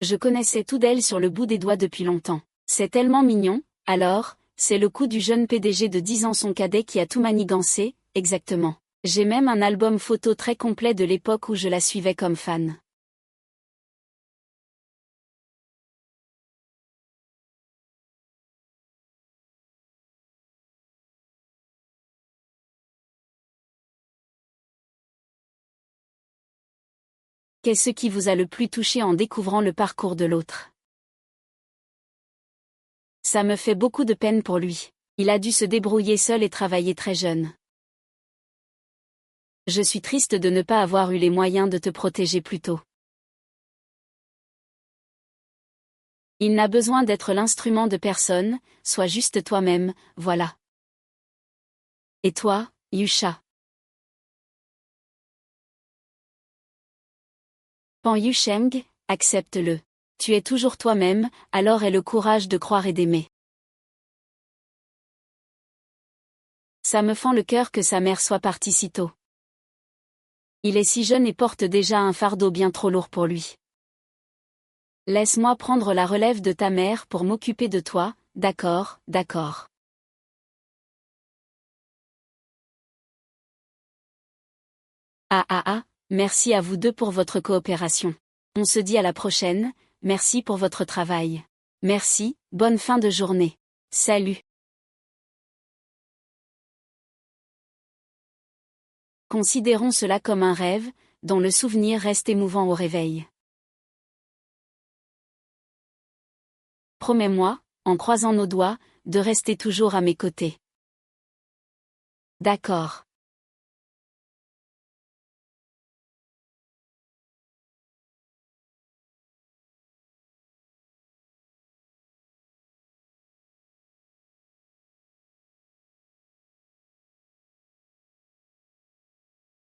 Je connaissais tout d'elle sur le bout des doigts depuis longtemps. C'est tellement mignon, alors, c'est le coup du jeune PDG de 10 ans son cadet qui a tout manigancé, exactement. J'ai même un album photo très complet de l'époque où je la suivais comme fan. Qu'est-ce qui vous a le plus touché en découvrant le parcours de l'autre? Ça me fait beaucoup de peine pour lui. Il a dû se débrouiller seul et travailler très jeune. Je suis triste de ne pas avoir eu les moyens de te protéger plus tôt. Il n'a besoin d'être l'instrument de personne, sois juste toi-même, voilà. Et toi, Yusha? Pan Yusheng, accepte-le. Tu es toujours toi-même, alors aie le courage de croire et d'aimer. Ça me fend le cœur que sa mère soit partie si tôt. Il est si jeune et porte déjà un fardeau bien trop lourd pour lui. Laisse-moi prendre la relève de ta mère pour m'occuper de toi, d'accord, d'accord. Ah ah ah, merci à vous deux pour votre coopération. On se dit à la prochaine, merci pour votre travail. Merci, bonne fin de journée. Salut. Considérons cela comme un rêve, dont le souvenir reste émouvant au réveil. Promets-moi, en croisant nos doigts, de rester toujours à mes côtés. D'accord.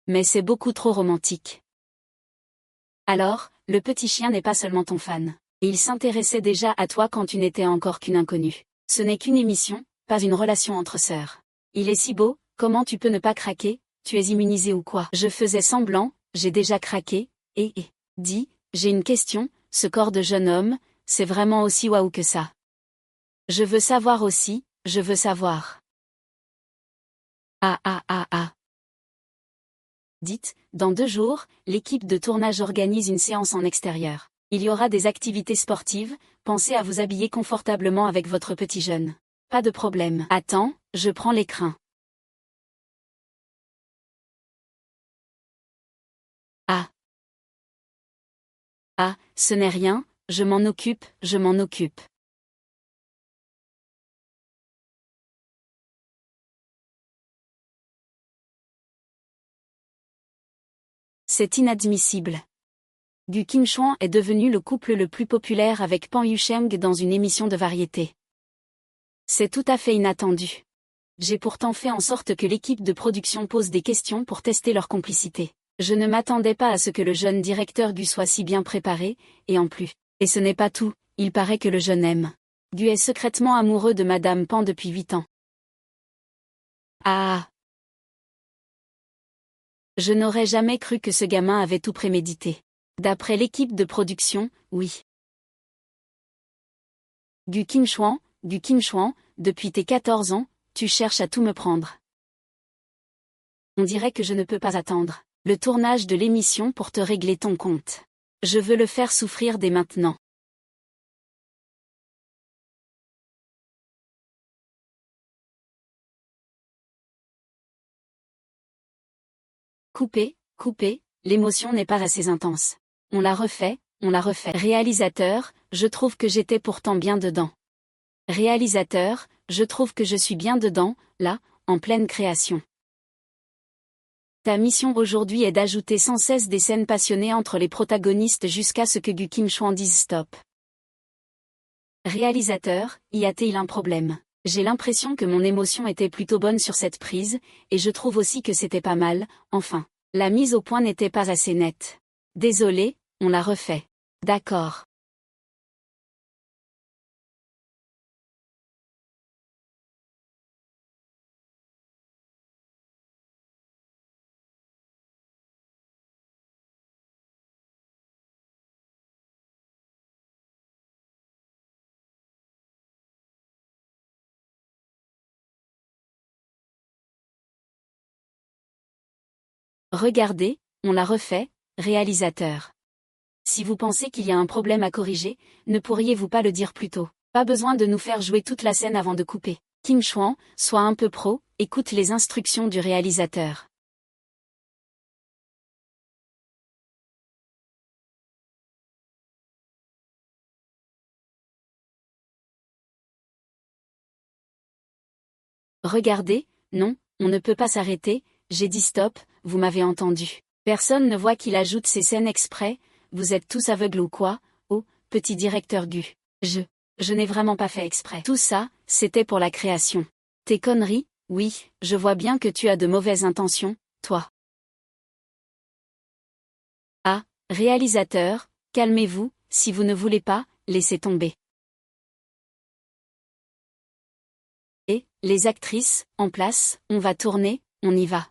Mais c'est beaucoup trop romantique. Alors, le petit chien n'est pas seulement ton fan. Et il s'intéressait déjà à toi quand tu n'étais encore qu'une inconnue. Ce n'est qu'une émission, pas une relation entre sœurs. Il est si beau, comment tu peux ne pas craquer, tu es immunisé ou quoi? Je faisais semblant, j'ai déjà craqué, dis, j'ai une question, ce corps de jeune homme, c'est vraiment aussi waouh que ça. Je veux savoir aussi, je veux savoir. Ah ah ah ah. Dites, dans 2 jours, l'équipe de tournage organise une séance en extérieur. Il y aura des activités sportives, pensez à vous habiller confortablement avec votre petit jeune. Pas de problème. Attends, je prends l'écran. Ah. Ah, ce n'est rien, je m'en occupe, je m'en occupe. C'est inadmissible. Gu Qingchuan est devenu le couple le plus populaire avec Pan Yusheng dans une émission de variété. C'est tout à fait inattendu. J'ai pourtant fait en sorte que l'équipe de production pose des questions pour tester leur complicité. Je ne m'attendais pas à ce que le jeune directeur Gu soit si bien préparé, et en plus. Et ce n'est pas tout, il paraît que le jeune aime. Gu est secrètement amoureux de Madame Pan depuis 8 ans. Ah! Je n'aurais jamais cru que ce gamin avait tout prémédité. D'après l'équipe de production, oui. Gu Qingchuan, depuis tes 14 ans, tu cherches à tout me prendre. On dirait que je ne peux pas attendre le tournage de l'émission pour te régler ton compte. Je veux le faire souffrir dès maintenant. Coupé, l'émotion n'est pas assez intense. On la refait. Réalisateur, je trouve que j'étais pourtant bien dedans. Réalisateur, je trouve que je suis bien dedans, là, en pleine création. Ta mission aujourd'hui est d'ajouter sans cesse des scènes passionnées entre les protagonistes jusqu'à ce que Gu Qingchuan dise stop. Réalisateur, y a-t-il un problème? J'ai l'impression que mon émotion était plutôt bonne sur cette prise, et je trouve aussi que c'était pas mal, enfin. La mise au point n'était pas assez nette. Désolé, on la refait. D'accord. Regardez, on l'a refait, réalisateur. Si vous pensez qu'il y a un problème à corriger, ne pourriez-vous pas le dire plus tôt? Pas besoin de nous faire jouer toute la scène avant de couper. Qingchuan, sois un peu pro, écoute les instructions du réalisateur. Regardez, non, on ne peut pas s'arrêter, j'ai dit stop, vous m'avez entendu. Personne ne voit qu'il ajoute ces scènes exprès, vous êtes tous aveugles ou quoi? Oh, petit directeur Gu. Je n'ai vraiment pas fait exprès. Tout ça, c'était pour la création. Tes conneries, oui, je vois bien que tu as de mauvaises intentions, toi. Ah, réalisateur, calmez-vous, si vous ne voulez pas, laissez tomber. Et, les actrices, en place, on va tourner, on y va.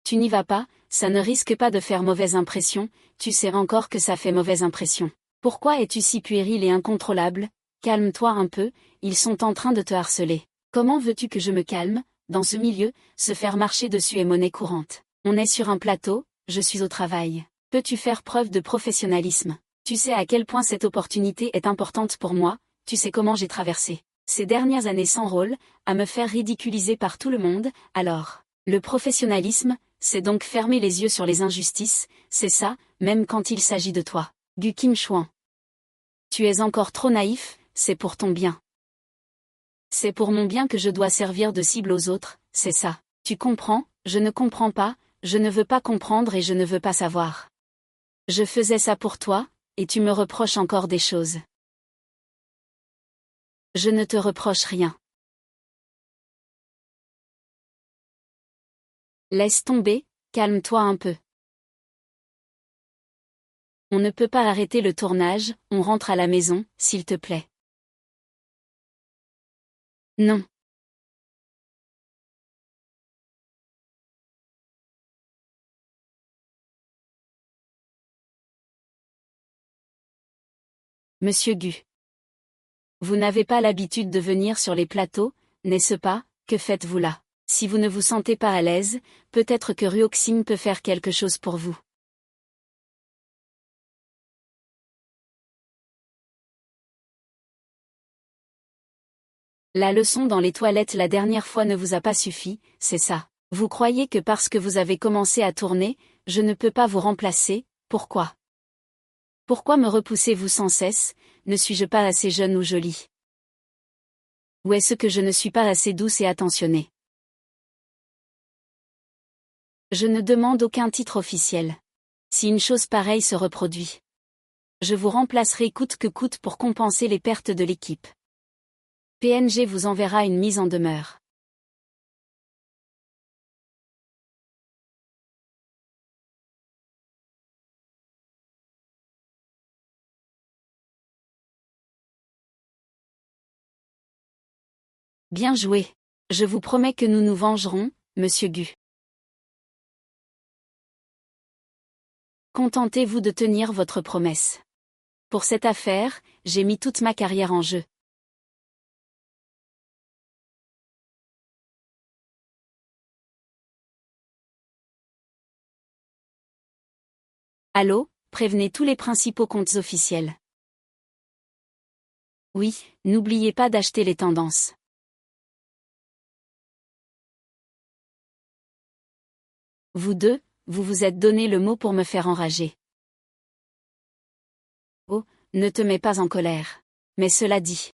Tu n'y vas pas, ça ne risque pas de faire mauvaise impression, tu sais encore que ça fait mauvaise impression. Pourquoi es-tu si puéril et incontrôlable? Calme-toi un peu, ils sont en train de te harceler. Comment veux-tu que je me calme? Dans ce milieu, se faire marcher dessus est monnaie courante. On est sur un plateau, je suis au travail. Peux-tu faire preuve de professionnalisme? Tu sais à quel point cette opportunité est importante pour moi, tu sais comment j'ai traversé ces dernières années sans rôle, à me faire ridiculiser par tout le monde, alors. Le professionnalisme, c'est donc fermer les yeux sur les injustices, c'est ça, même quand il s'agit de toi. Gu Qingchuan. Tu es encore trop naïf, c'est pour ton bien. C'est pour mon bien que je dois servir de cible aux autres, c'est ça. Tu comprends? Je ne comprends pas, je ne veux pas comprendre et je ne veux pas savoir. Je faisais ça pour toi, et tu me reproches encore des choses. Je ne te reproche rien. Laisse tomber, calme-toi un peu. On ne peut pas arrêter le tournage, on rentre à la maison, s'il te plaît. Non. Monsieur Gu. Vous n'avez pas l'habitude de venir sur les plateaux, n'est-ce pas? Que faites-vous là? Si vous ne vous sentez pas à l'aise, peut-être que Ruoxin peut faire quelque chose pour vous. La leçon dans les toilettes la dernière fois ne vous a pas suffi, c'est ça. Vous croyez que parce que vous avez commencé à tourner, je ne peux pas vous remplacer, pourquoi? Pourquoi me repoussez-vous sans cesse? Ne suis-je pas assez jeune ou jolie? Ou est-ce que je ne suis pas assez douce et attentionnée? Je ne demande aucun titre officiel. Si une chose pareille se reproduit, je vous remplacerai coûte que coûte pour compenser les pertes de l'équipe. PNG vous enverra une mise en demeure. Bien joué. Je vous promets que nous nous vengerons, monsieur Gu. Contentez-vous de tenir votre promesse. Pour cette affaire, j'ai mis toute ma carrière en jeu. Allô, prévenez tous les principaux comptes officiels. Oui, n'oubliez pas d'acheter les tendances. Vous deux, vous vous êtes donné le mot pour me faire enrager. Oh, ne te mets pas en colère. Mais cela dit.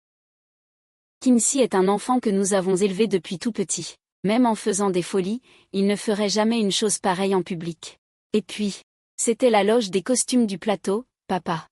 Kinsey est un enfant que nous avons élevé depuis tout petit. Même en faisant des folies, il ne ferait jamais une chose pareille en public. Et puis, c'était la loge des costumes du plateau, papa.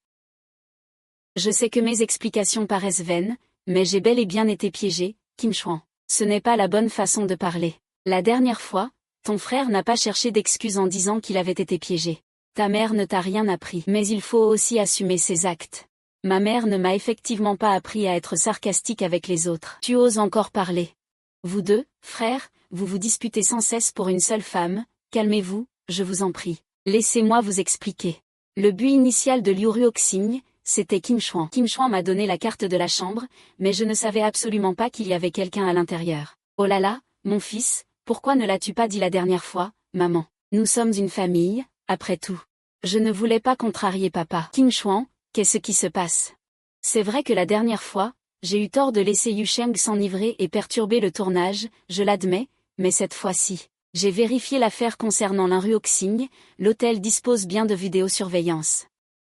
Je sais que mes explications paraissent vaines, mais j'ai bel et bien été piégée, Kim Chuan. Ce n'est pas la bonne façon de parler. La dernière fois, ton frère n'a pas cherché d'excuses en disant qu'il avait été piégé. Ta mère ne t'a rien appris. Mais il faut aussi assumer ses actes. Ma mère ne m'a effectivement pas appris à être sarcastique avec les autres. Tu oses encore parler. Vous deux, frères, vous vous disputez sans cesse pour une seule femme, calmez-vous, je vous en prie. Laissez-moi vous expliquer. Le but initial de Liu Ruoxing, c'était Kim Chuan. Kim Chuan m'a donné la carte de la chambre, mais je ne savais absolument pas qu'il y avait quelqu'un à l'intérieur. Oh là là, mon fils, pourquoi ne l'as-tu pas dit la dernière fois, maman? Nous sommes une famille, après tout. Je ne voulais pas contrarier papa. Kim Chuan, qu'est-ce qui se passe? C'est vrai que la dernière fois, j'ai eu tort de laisser Yu Sheng s'enivrer et perturber le tournage, je l'admets, mais cette fois-ci, j'ai vérifié l'affaire concernant l'Inruoxing, l'hôtel dispose bien de vidéosurveillance.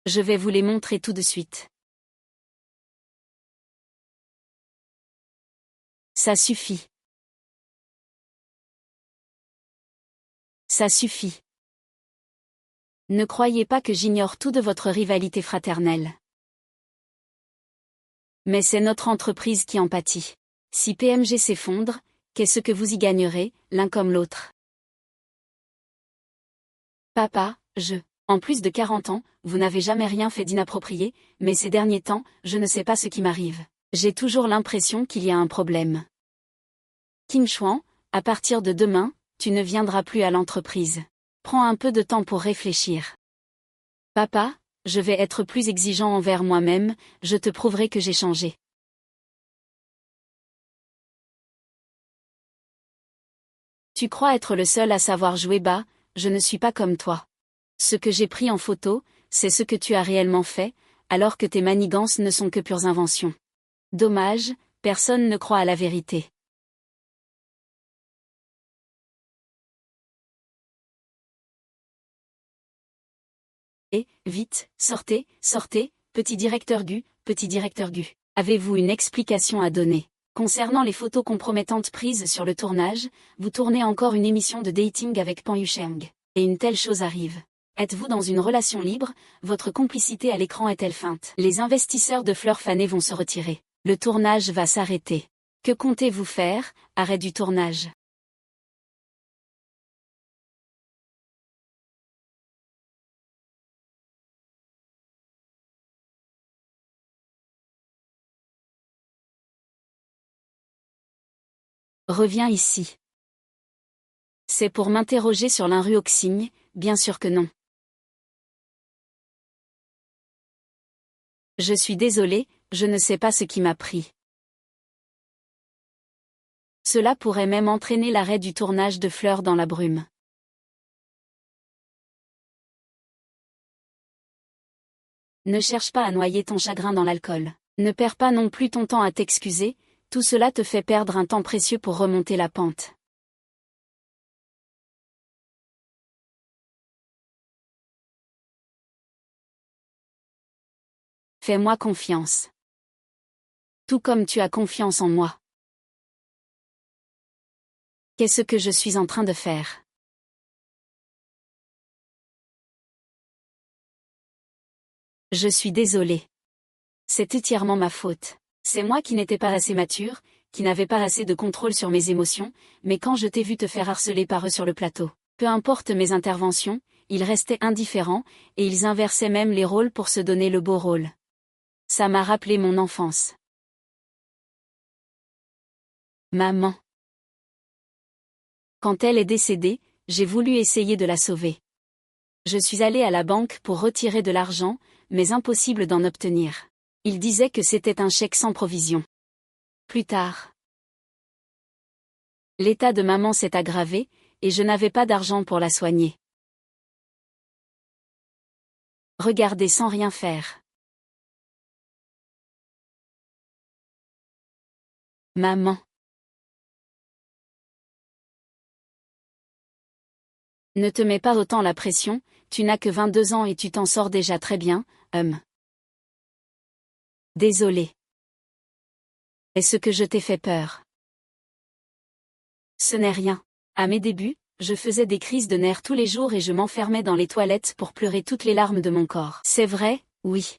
Je vais vous les montrer tout de suite. Ça suffit. Ça suffit. Ne croyez pas que j'ignore tout de votre rivalité fraternelle. Mais c'est notre entreprise qui en pâtit. Si PMG s'effondre, qu'est-ce que vous y gagnerez, l'un comme l'autre? Papa, en plus de 40 ans, vous n'avez jamais rien fait d'inapproprié, mais ces derniers temps, je ne sais pas ce qui m'arrive. J'ai toujours l'impression qu'il y a un problème. Kim Chuan, à partir de demain, tu ne viendras plus à l'entreprise. Prends un peu de temps pour réfléchir. Papa, je vais être plus exigeant envers moi-même, je te prouverai que j'ai changé. Tu crois être le seul à savoir jouer bas, je ne suis pas comme toi. Ce que j'ai pris en photo, c'est ce que tu as réellement fait, alors que tes manigances ne sont que pures inventions. Dommage, personne ne croit à la vérité. Et, vite, sortez, sortez, petit directeur Gu, petit directeur Gu. Avez-vous une explication à donner? Concernant les photos compromettantes prises sur le tournage, vous tournez encore une émission de dating avec Pan Yusheng. Et une telle chose arrive. Êtes-vous dans une relation libre? Votre complicité à l'écran est-elle feinte? Les investisseurs de fleurs fanées vont se retirer. Le tournage va s'arrêter. Que comptez-vous faire? Arrêt du tournage. Reviens ici. C'est pour m'interroger sur l'Inruoxing, bien sûr que non. Je suis désolé, je ne sais pas ce qui m'a pris. Cela pourrait même entraîner l'arrêt du tournage de Fleurs dans la brume. Ne cherche pas à noyer ton chagrin dans l'alcool. Ne perds pas non plus ton temps à t'excuser, tout cela te fait perdre un temps précieux pour remonter la pente. Fais-moi confiance. Tout comme tu as confiance en moi. Qu'est-ce que je suis en train de faire? Je suis désolé. C'est entièrement ma faute. C'est moi qui n'étais pas assez mature, qui n'avais pas assez de contrôle sur mes émotions, mais quand je t'ai vu te faire harceler par eux sur le plateau, peu importe mes interventions, ils restaient indifférents, et ils inversaient même les rôles pour se donner le beau rôle. Ça m'a rappelé mon enfance. Maman. Quand elle est décédée, j'ai voulu essayer de la sauver. Je suis allée à la banque pour retirer de l'argent, mais impossible d'en obtenir. Il disait que c'était un chèque sans provision. Plus tard. L'état de maman s'est aggravé, et je n'avais pas d'argent pour la soigner. Regarder sans rien faire. Maman. Ne te mets pas autant la pression, tu n'as que 22 ans et tu t'en sors déjà très bien, Désolé. Est-ce que je t'ai fait peur? Ce n'est rien. À mes débuts, je faisais des crises de nerfs tous les jours et je m'enfermais dans les toilettes pour pleurer toutes les larmes de mon corps. C'est vrai, oui.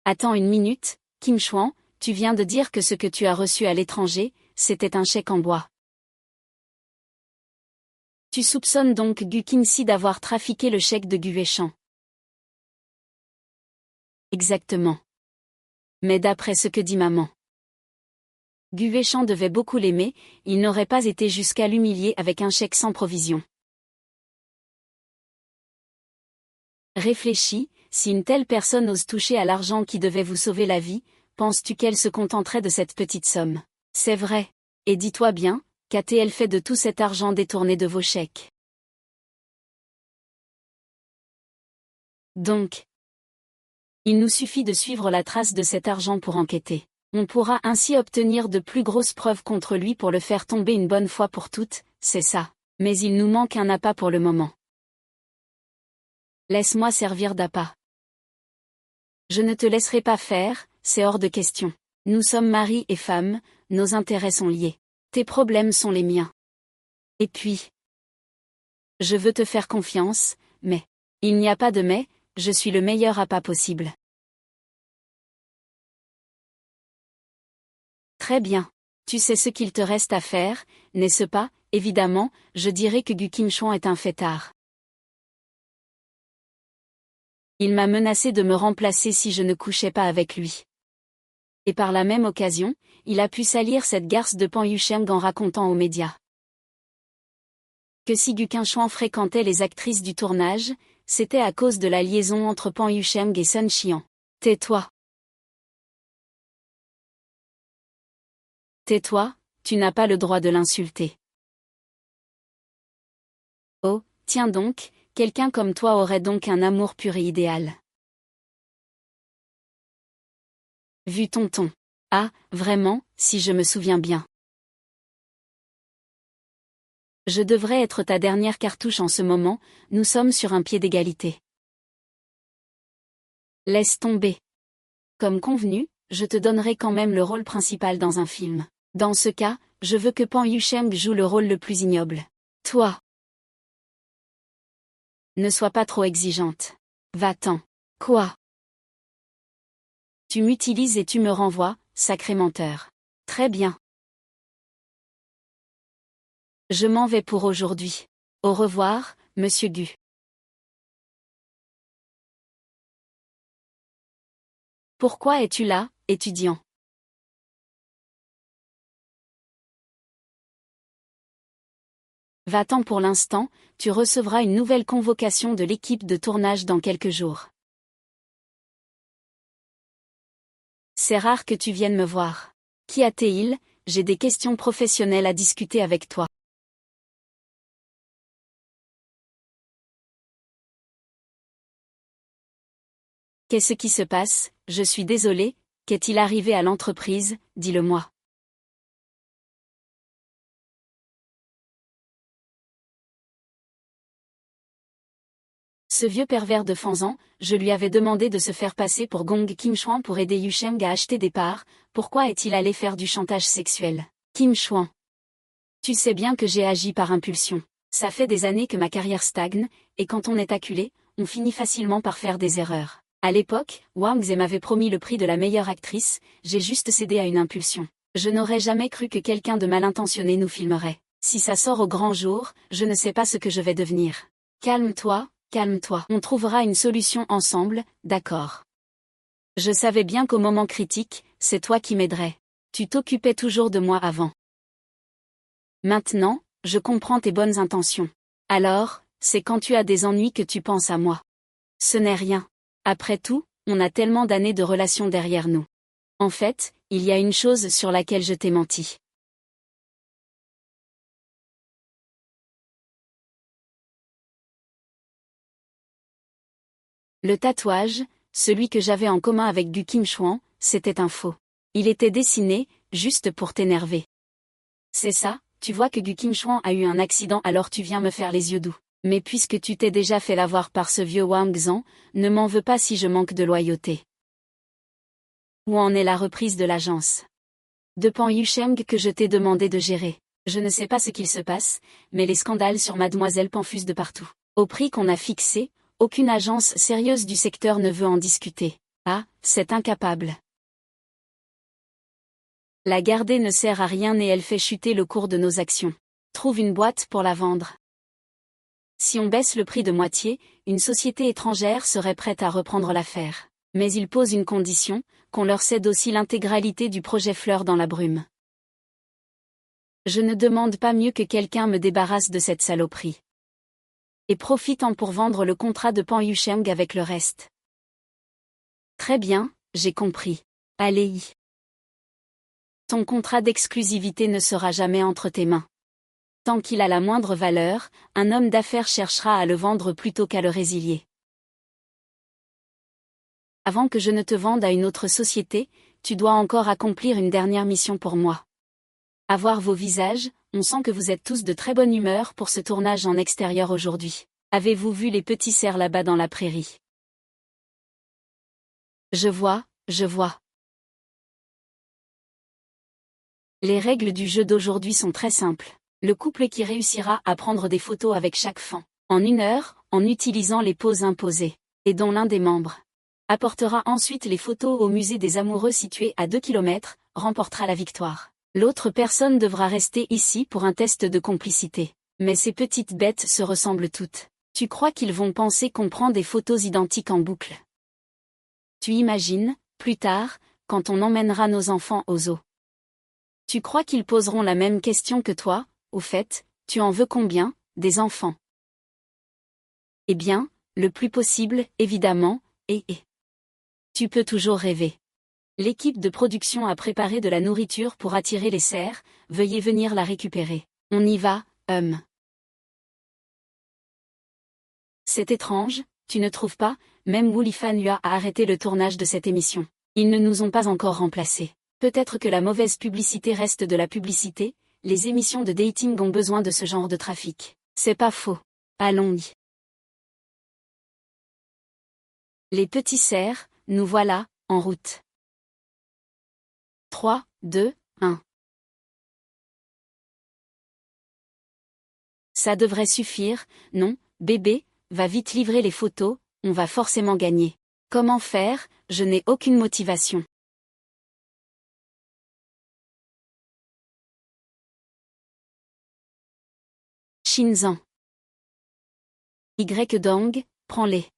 Attends une minute, Kim Chuan, tu viens de dire que ce que tu as reçu à l'étranger, c'était un chèque en bois. Tu soupçonnes donc Gu Qingxi d'avoir trafiqué le chèque de Gu Weishan. Exactement. Mais d'après ce que dit maman, Gu Weishan devait beaucoup l'aimer, il n'aurait pas été jusqu'à l'humilier avec un chèque sans provision. Réfléchis, si une telle personne ose toucher à l'argent qui devait vous sauver la vie, penses-tu qu'elle se contenterait de cette petite somme? C'est vrai. Et dis-toi bien, qu'a-t-elle fait de tout cet argent détourné de vos chèques? Donc, il nous suffit de suivre la trace de cet argent pour enquêter. On pourra ainsi obtenir de plus grosses preuves contre lui pour le faire tomber une bonne fois pour toutes, c'est ça. Mais il nous manque un appât pour le moment. Laisse-moi servir d'appât. Je ne te laisserai pas faire, c'est hors de question. Nous sommes mari et femme, nos intérêts sont liés. Tes problèmes sont les miens. Et puis, je veux te faire confiance, mais, il n'y a pas de mais, je suis le meilleur appât possible. Très bien. Tu sais ce qu'il te reste à faire, n'est-ce pas? Évidemment, je dirais que Gu Qingchuan est un fêtard. Il m'a menacé de me remplacer si je ne couchais pas avec lui. Et par la même occasion, il a pu salir cette garce de Pan Yusheng en racontant aux médias que si Gu Qingchuan fréquentait les actrices du tournage, c'était à cause de la liaison entre Pan Yusheng et Sun Xian. Tais-toi. Tais-toi, tu n'as pas le droit de l'insulter. Oh, tiens donc, quelqu'un comme toi aurait donc un amour pur et idéal. Vu tonton. Ah, vraiment, si je me souviens bien. Je devrais être ta dernière cartouche en ce moment, nous sommes sur un pied d'égalité. Laisse tomber. Comme convenu, je te donnerai quand même le rôle principal dans un film. Dans ce cas, je veux que Pan Yusheng joue le rôle le plus ignoble. Toi. Ne sois pas trop exigeante. Va-t'en. Quoi? Tu m'utilises et tu me renvoies, sacré menteur. Très bien. Je m'en vais pour aujourd'hui. Au revoir, monsieur Gu. Pourquoi es-tu là, étudiant? Va-t'en pour l'instant, tu recevras une nouvelle convocation de l'équipe de tournage dans quelques jours. C'est rare que tu viennes me voir. Qui a-t-il? J'ai des questions professionnelles à discuter avec toi. Qu'est-ce qui se passe? Je suis désolé, qu'est-il arrivé à l'entreprise, dis-le-moi. Ce vieux pervers de Fanzan, je lui avais demandé de se faire passer pour Gong Qingchuan pour aider Yusheng à acheter des parts, pourquoi est-il allé faire du chantage sexuel? Qingchuan. Tu sais bien que j'ai agi par impulsion. Ça fait des années que ma carrière stagne, et quand on est acculé, on finit facilement par faire des erreurs. À l'époque, Wang Ze m'avait promis le prix de la meilleure actrice, j'ai juste cédé à une impulsion. Je n'aurais jamais cru que quelqu'un de mal intentionné nous filmerait. Si ça sort au grand jour, je ne sais pas ce que je vais devenir. Calme-toi, calme-toi. On trouvera une solution ensemble, d'accord. Je savais bien qu'au moment critique, c'est toi qui m'aiderais. Tu t'occupais toujours de moi avant. Maintenant, je comprends tes bonnes intentions. Alors, c'est quand tu as des ennuis que tu penses à moi. Ce n'est rien. Après tout, on a tellement d'années de relations derrière nous. En fait, il y a une chose sur laquelle je t'ai menti. Le tatouage, celui que j'avais en commun avec Gu Qinchuan, c'était un faux. Il était dessiné, juste pour t'énerver. C'est ça, tu vois que Gu Qinchuan a eu un accident alors tu viens me faire les yeux doux. Mais puisque tu t'es déjà fait l'avoir par ce vieux Wang Zhang, ne m'en veux pas si je manque de loyauté. Où en est la reprise de l'agence de Pan Yusheng que je t'ai demandé de gérer? Je ne sais pas ce qu'il se passe, mais les scandales sur Mademoiselle Pan fusent de partout. Au prix qu'on a fixé, aucune agence sérieuse du secteur ne veut en discuter. Ah, c'est incapable. La garder ne sert à rien et elle fait chuter le cours de nos actions. Trouve une boîte pour la vendre. Si on baisse le prix de moitié, une société étrangère serait prête à reprendre l'affaire. Mais il pose une condition, qu'on leur cède aussi l'intégralité du projet Fleur dans la brume. Je ne demande pas mieux que quelqu'un me débarrasse de cette saloperie. Et profitant pour vendre le contrat de Pan Yusheng avec le reste. Très bien, j'ai compris. Allez. Ton contrat d'exclusivité ne sera jamais entre tes mains. Tant qu'il a la moindre valeur, un homme d'affaires cherchera à le vendre plutôt qu'à le résilier. Avant que je ne te vende à une autre société, tu dois encore accomplir une dernière mission pour moi. À voir vos visages, on sent que vous êtes tous de très bonne humeur pour ce tournage en extérieur aujourd'hui. Avez-vous vu les petits cerfs là-bas dans la prairie? Je vois, je vois. Les règles du jeu d'aujourd'hui sont très simples. Le couple qui réussira à prendre des photos avec chaque fan, en 1 heure, en utilisant les poses imposées, et dont l'un des membres apportera ensuite les photos au musée des amoureux situé à 2 km, remportera la victoire. L'autre personne devra rester ici pour un test de complicité. Mais ces petites bêtes se ressemblent toutes. Tu crois qu'ils vont penser qu'on prend des photos identiques en boucle? Tu imagines, plus tard, quand on emmènera nos enfants au zoo. Tu crois qu'ils poseront la même question que toi? Au fait, tu en veux combien, des enfants? Eh bien, le plus possible, évidemment, et. Tu peux toujours rêver. L'équipe de production a préparé de la nourriture pour attirer les cerfs, veuillez venir la récupérer. On y va, C'est étrange, tu ne trouves pas? Même Wulifan Yua a arrêté le tournage de cette émission. Ils ne nous ont pas encore remplacés. Peut-être que la mauvaise publicité reste de la publicité, les émissions de dating ont besoin de ce genre de trafic. C'est pas faux. Allons-y. Les petits cerfs, nous voilà, en route. 3, 2, 1. Ça devrait suffire, non, bébé, va vite livrer les photos, on va forcément gagner. Comment faire? Je n'ai aucune motivation. Shinzan. Y Dong, prends-les.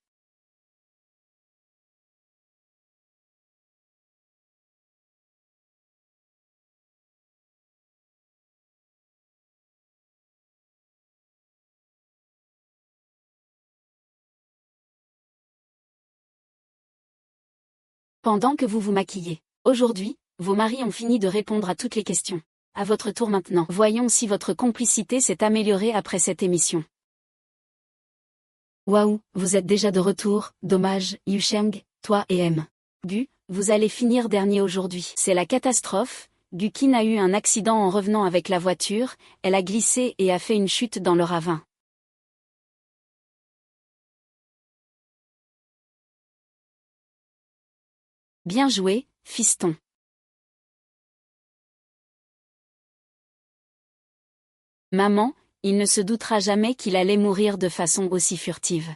Pendant que vous vous maquillez. Aujourd'hui, vos maris ont fini de répondre à toutes les questions. À votre tour maintenant. Voyons si votre complicité s'est améliorée après cette émission. Waouh, vous êtes déjà de retour, dommage, Yusheng, toi et M. Gu, vous allez finir dernier aujourd'hui. C'est la catastrophe, Gu Qin a eu un accident en revenant avec la voiture, elle a glissé et a fait une chute dans le ravin. Bien joué, fiston. Maman, il ne se doutera jamais qu'il allait mourir de façon aussi furtive.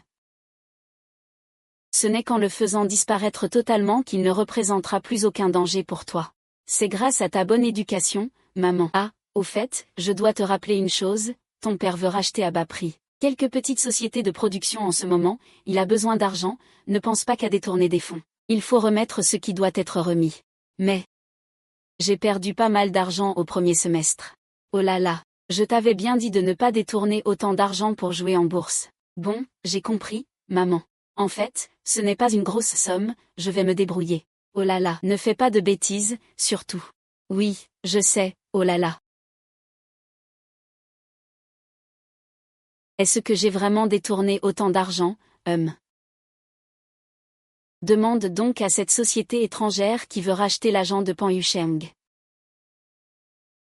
Ce n'est qu'en le faisant disparaître totalement qu'il ne représentera plus aucun danger pour toi. C'est grâce à ta bonne éducation, maman. Ah, Au fait, je dois te rappeler une chose, ton père veut racheter à bas prix quelques petites sociétés de production en ce moment, il a besoin d'argent, ne pense pas qu'à détourner des fonds. Il faut remettre ce qui doit être remis. Mais j'ai perdu pas mal d'argent au premier semestre. Oh là là, je t'avais bien dit de ne pas détourner autant d'argent pour jouer en bourse. Bon, j'ai compris, maman. En fait, ce n'est pas une grosse somme, je vais me débrouiller. Oh là là, ne fais pas de bêtises, surtout. Oui, je sais, oh là là. Est-ce que j'ai vraiment détourné autant d'argent, Demande donc à cette société étrangère qui veut racheter l'agent de Pan Yusheng.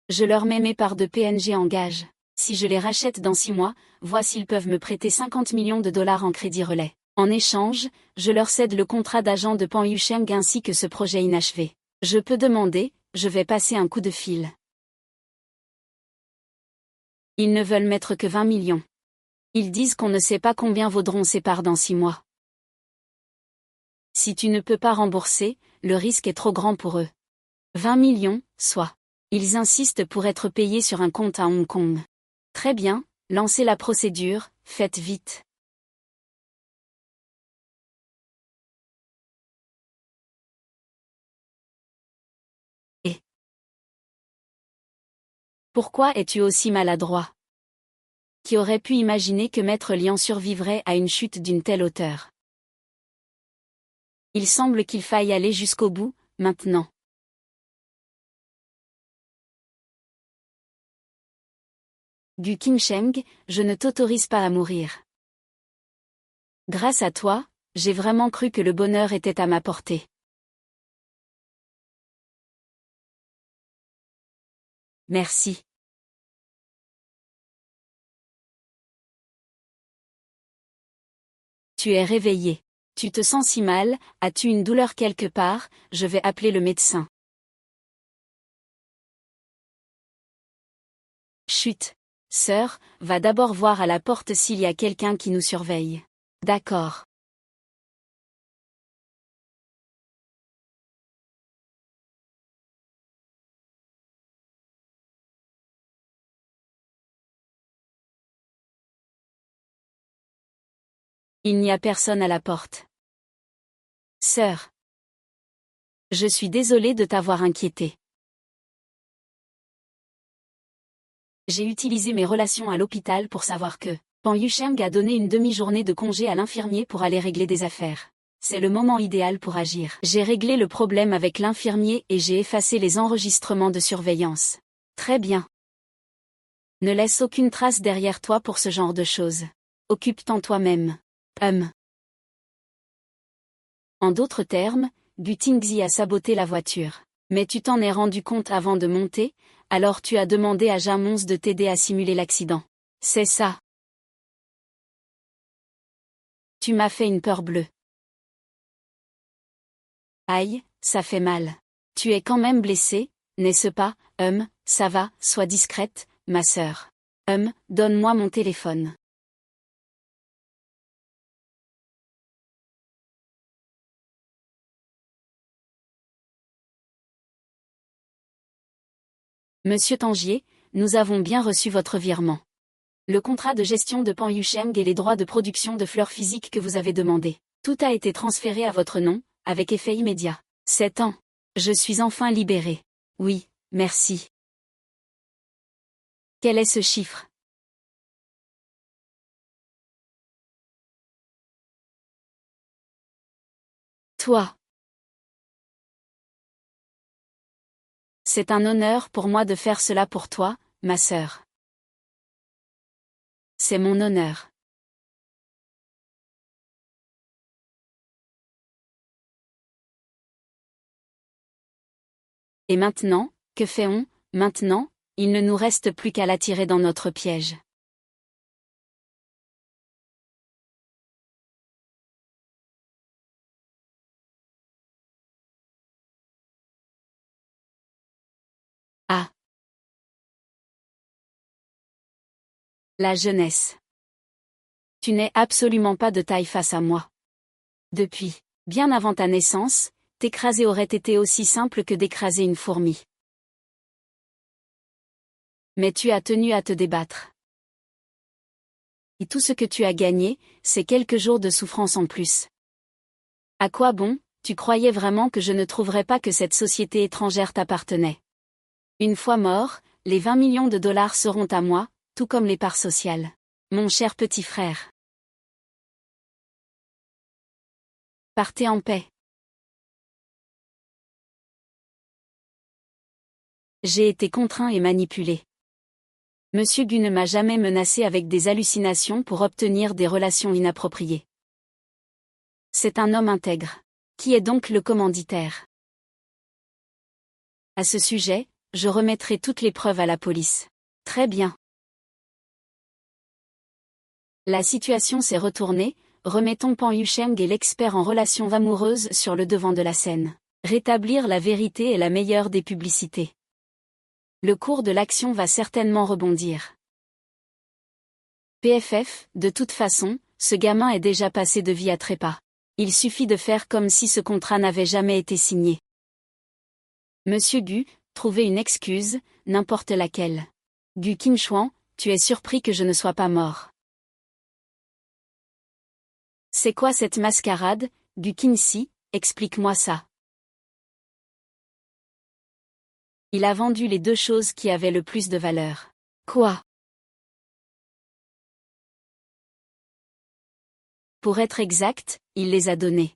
Je leur mets mes parts de PNG en gage. Si je les rachète dans 6 mois, vois s'ils peuvent me prêter 50 millions de dollars en crédit relais. En échange, je leur cède le contrat d'agent de Pan Yusheng ainsi que ce projet inachevé. Je peux demander, je vais passer un coup de fil. Ils ne veulent mettre que 20 millions. Ils disent qu'on ne sait pas combien vaudront ces parts dans 6 mois. Si tu ne peux pas rembourser, le risque est trop grand pour eux. 20 millions, soit. Ils insistent pour être payés sur un compte à Hong Kong. Très bien, lancez la procédure, faites vite. Et pourquoi es-tu aussi maladroit? Qui aurait pu imaginer que Maître Lian survivrait à une chute d'une telle hauteur? Il semble qu'il faille aller jusqu'au bout, maintenant. Gu Qingsheng, je ne t'autorise pas à mourir. Grâce à toi, j'ai vraiment cru que le bonheur était à ma portée. Merci. Tu es réveillé. Tu te sens si mal, as-tu une douleur quelque part? Je vais appeler le médecin. Chut. Sœur, va d'abord voir à la porte s'il y a quelqu'un qui nous surveille. D'accord. Il n'y a personne à la porte. Sœur. Je suis désolée de t'avoir inquiétée. J'ai utilisé mes relations à l'hôpital pour savoir que Pan Yusheng a donné une demi-journée de congé à l'infirmier pour aller régler des affaires. C'est le moment idéal pour agir. J'ai réglé le problème avec l'infirmier et j'ai effacé les enregistrements de surveillance. Très bien. Ne laisse aucune trace derrière toi pour ce genre de choses. Occupe-t'en toi-même. En d'autres termes, Gu Tingzi a saboté la voiture. Mais tu t'en es rendu compte avant de monter, alors tu as demandé à Jamons de t'aider à simuler l'accident. C'est ça. Tu m'as fait une peur bleue. Aïe, ça fait mal. Tu es quand même blessé, n'est-ce pas? Ça va, sois discrète, ma sœur. Donne-moi mon téléphone. Monsieur Tangier, nous avons bien reçu votre virement. Le contrat de gestion de Pan Yusheng et les droits de production de fleurs physiques que vous avez demandé. Tout a été transféré à votre nom, avec effet immédiat. 7 ans. Je suis enfin libéré. Oui, merci. Quel est ce chiffre? Toi. C'est un honneur pour moi de faire cela pour toi, ma sœur. C'est mon honneur. Et maintenant, que fait-on? Maintenant, il ne nous reste plus qu'à l'attirer dans notre piège. Ah. La jeunesse. Tu n'es absolument pas de taille face à moi. Depuis, bien avant ta naissance, t'écraser aurait été aussi simple que d'écraser une fourmi. Mais tu as tenu à te débattre. Et tout ce que tu as gagné, c'est quelques jours de souffrance en plus. À quoi bon, tu croyais vraiment que je ne trouverais pas que cette société étrangère t'appartenait? Une fois mort, les 20 millions de dollars seront à moi, tout comme les parts sociales. Mon cher petit frère. Partez en paix. J'ai été contraint et manipulé. Monsieur Gu ne m'a jamais menacé avec des hallucinations pour obtenir des relations inappropriées. C'est un homme intègre. Qui est donc le commanditaire? À ce sujet, je remettrai toutes les preuves à la police. Très bien. La situation s'est retournée, remettons Pan Yusheng et l'expert en relations amoureuses sur le devant de la scène. Rétablir la vérité est la meilleure des publicités. Le cours de l'action va certainement rebondir. PFF, de toute façon, ce gamin est déjà passé de vie à trépas. Il suffit de faire comme si ce contrat n'avait jamais été signé. Monsieur Gu, trouvez une excuse, n'importe laquelle. Gu Qinchuan, tu es surpris que je ne sois pas mort. C'est quoi cette mascarade, Gu Qinxi, explique-moi ça. Il a vendu les deux choses qui avaient le plus de valeur. Quoi? Pour être exact, il les a donnés.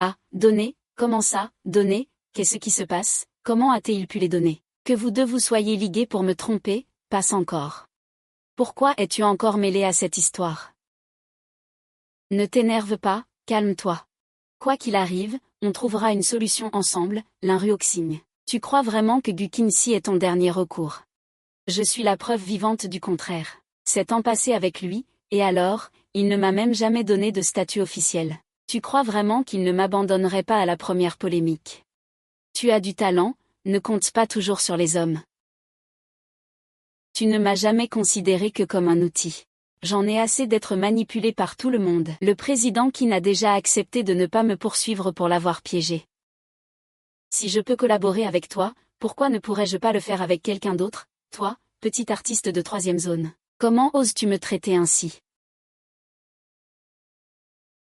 Ah, donnés, comment ça, donnés, qu'est-ce qui se passe, comment a-t-il pu les donner? Que vous deux vous soyez ligués pour me tromper, passe encore. Pourquoi es-tu encore mêlé à cette histoire? Ne t'énerve pas, calme-toi. Quoi qu'il arrive, on trouvera une solution ensemble, l'Inruoxing. Tu crois vraiment que Gu Qinxi est ton dernier recours? Je suis la preuve vivante du contraire. C'est en passé avec lui, et alors, il ne m'a même jamais donné de statut officiel. Tu crois vraiment qu'il ne m'abandonnerait pas à la première polémique? Tu as du talent, ne compte pas toujours sur les hommes. Tu ne m'as jamais considéré que comme un outil. J'en ai assez d'être manipulé par tout le monde. Le président Qin a déjà accepté de ne pas me poursuivre pour l'avoir piégé. Si je peux collaborer avec toi, pourquoi ne pourrais-je pas le faire avec quelqu'un d'autre, toi, petit artiste de troisième zone? Comment oses-tu me traiter ainsi?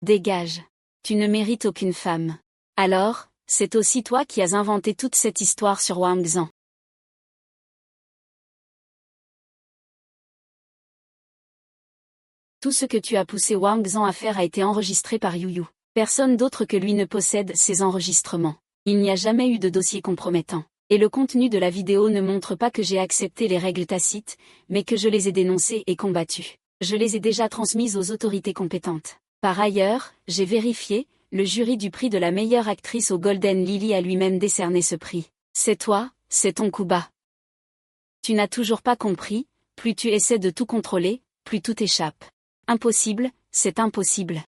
Dégage. Tu ne mérites aucune femme. Alors, c'est aussi toi qui as inventé toute cette histoire sur Wang Zhan. Tout ce que tu as poussé Wang Zhan à faire a été enregistré par Yu Yu. Personne d'autre que lui ne possède ces enregistrements. Il n'y a jamais eu de dossier compromettant. Et le contenu de la vidéo ne montre pas que j'ai accepté les règles tacites, mais que je les ai dénoncées et combattues. Je les ai déjà transmises aux autorités compétentes. Par ailleurs, j'ai vérifié, le jury du prix de la meilleure actrice au Golden Lily a lui-même décerné ce prix. C'est toi, c'est ton coup bas. Tu n'as toujours pas compris, plus tu essaies de tout contrôler, plus tout échappe. Impossible, c'est impossible.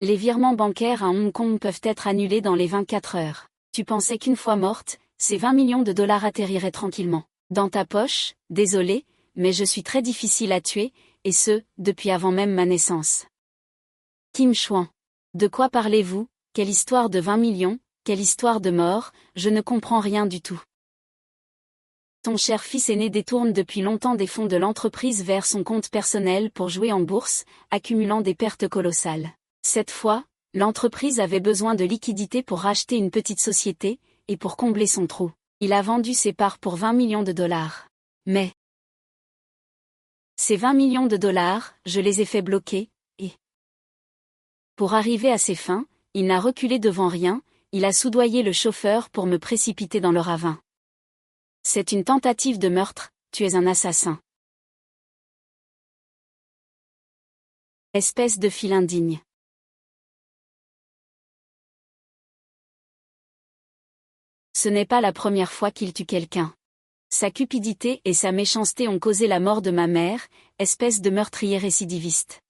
Les virements bancaires à Hong Kong peuvent être annulés dans les 24 heures. Tu pensais qu'une fois morte, ces 20 millions de dollars atterriraient tranquillement dans ta poche? Désolé, mais je suis très difficile à tuer, et ce, depuis avant même ma naissance. Kim Chuan. De quoi parlez-vous? Quelle histoire de 20 millions? Quelle histoire de mort? Je ne comprends rien du tout. Ton cher fils aîné détourne depuis longtemps des fonds de l'entreprise vers son compte personnel pour jouer en bourse, accumulant des pertes colossales. Cette fois, l'entreprise avait besoin de liquidités pour racheter une petite société, et pour combler son trou, il a vendu ses parts pour 20 millions de dollars. Mais ces 20 millions de dollars, je les ai fait bloquer, et pour arriver à ses fins, il n'a reculé devant rien, il a soudoyé le chauffeur pour me précipiter dans le ravin. C'est une tentative de meurtre, tu es un assassin. Espèce de fil indigne. Ce n'est pas la première fois qu'il tue quelqu'un. Sa cupidité et sa méchanceté ont causé la mort de ma mère, espèce de meurtrier récidiviste.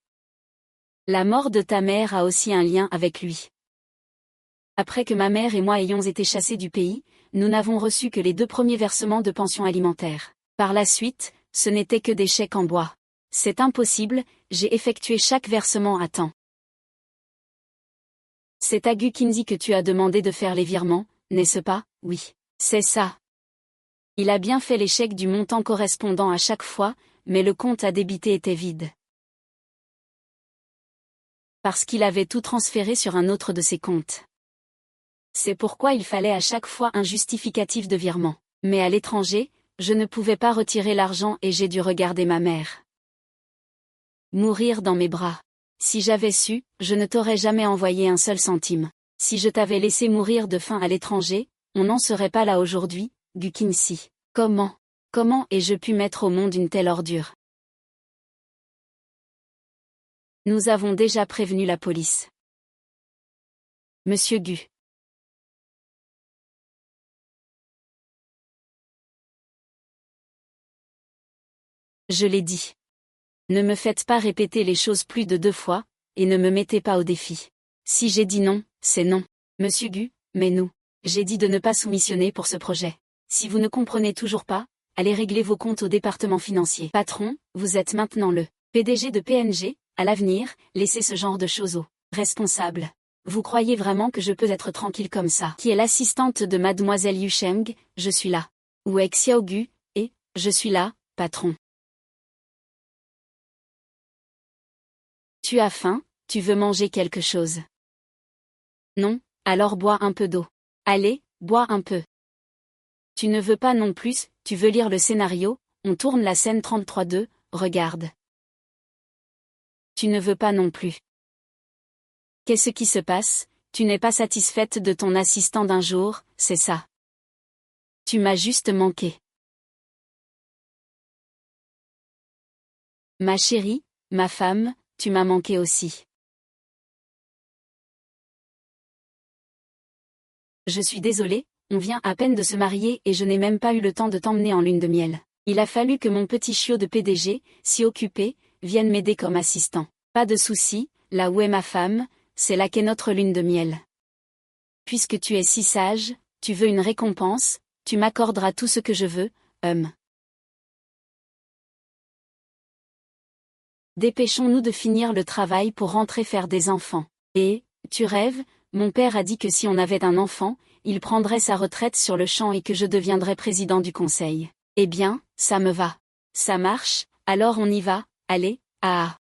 La mort de ta mère a aussi un lien avec lui. Après que ma mère et moi ayons été chassés du pays, nous n'avons reçu que les 2 premiers versements de pension alimentaire. Par la suite, ce n'était que des chèques en bois. C'est impossible, j'ai effectué chaque versement à temps. C'est à Gu Kinsey que tu as demandé de faire les virements, n'est-ce pas? Oui. C'est ça. Il a bien fait les chèques du montant correspondant à chaque fois, mais le compte à débiter était vide. Parce qu'il avait tout transféré sur un autre de ses comptes. C'est pourquoi il fallait à chaque fois un justificatif de virement. Mais à l'étranger, je ne pouvais pas retirer l'argent et j'ai dû regarder ma mère mourir dans mes bras. Si j'avais su, je ne t'aurais jamais envoyé un seul centime. Si je t'avais laissé mourir de faim à l'étranger, on n'en serait pas là aujourd'hui, Gu Kinsey. Comment ai-je pu mettre au monde une telle ordure? Nous avons déjà prévenu la police. Monsieur Gu. Je l'ai dit. Ne me faites pas répéter les choses plus de 2 fois, et ne me mettez pas au défi. Si j'ai dit non, c'est non. Monsieur Gu, mais nous. J'ai dit de ne pas soumissionner pour ce projet. Si vous ne comprenez toujours pas, allez régler vos comptes au département financier. Patron, vous êtes maintenant le PDG de PNG, à l'avenir, laissez ce genre de choses aux responsables. Vous croyez vraiment que je peux être tranquille comme ça? Qui est l'assistante de mademoiselle Yu Sheng, je suis là. Ou est Xiao Gu, et, je suis là, patron. Tu as faim, tu veux manger quelque chose? Non, alors bois un peu d'eau. Allez, bois un peu. Tu ne veux pas non plus, tu veux lire le scénario, on tourne la scène 33-2, regarde. Tu ne veux pas non plus. Qu'est-ce qui se passe? Tu n'es pas satisfaite de ton assistant d'un jour, c'est ça. Tu m'as juste manqué. Ma chérie, ma femme, tu m'as manqué aussi. Je suis désolée, on vient à peine de se marier et je n'ai même pas eu le temps de t'emmener en lune de miel. Il a fallu que mon petit chiot de PDG, si occupé, vienne m'aider comme assistant. Pas de souci, là où est ma femme, c'est là qu'est notre lune de miel. Puisque tu es si sage, tu veux une récompense, tu m'accorderas tout ce que je veux, Dépêchons-nous de finir le travail pour rentrer faire des enfants. Et, tu rêves, mon père a dit que si on avait un enfant, il prendrait sa retraite sur le champ et que je deviendrais président du conseil. Eh bien, ça me va. Ça marche, alors on y va, allez, ah.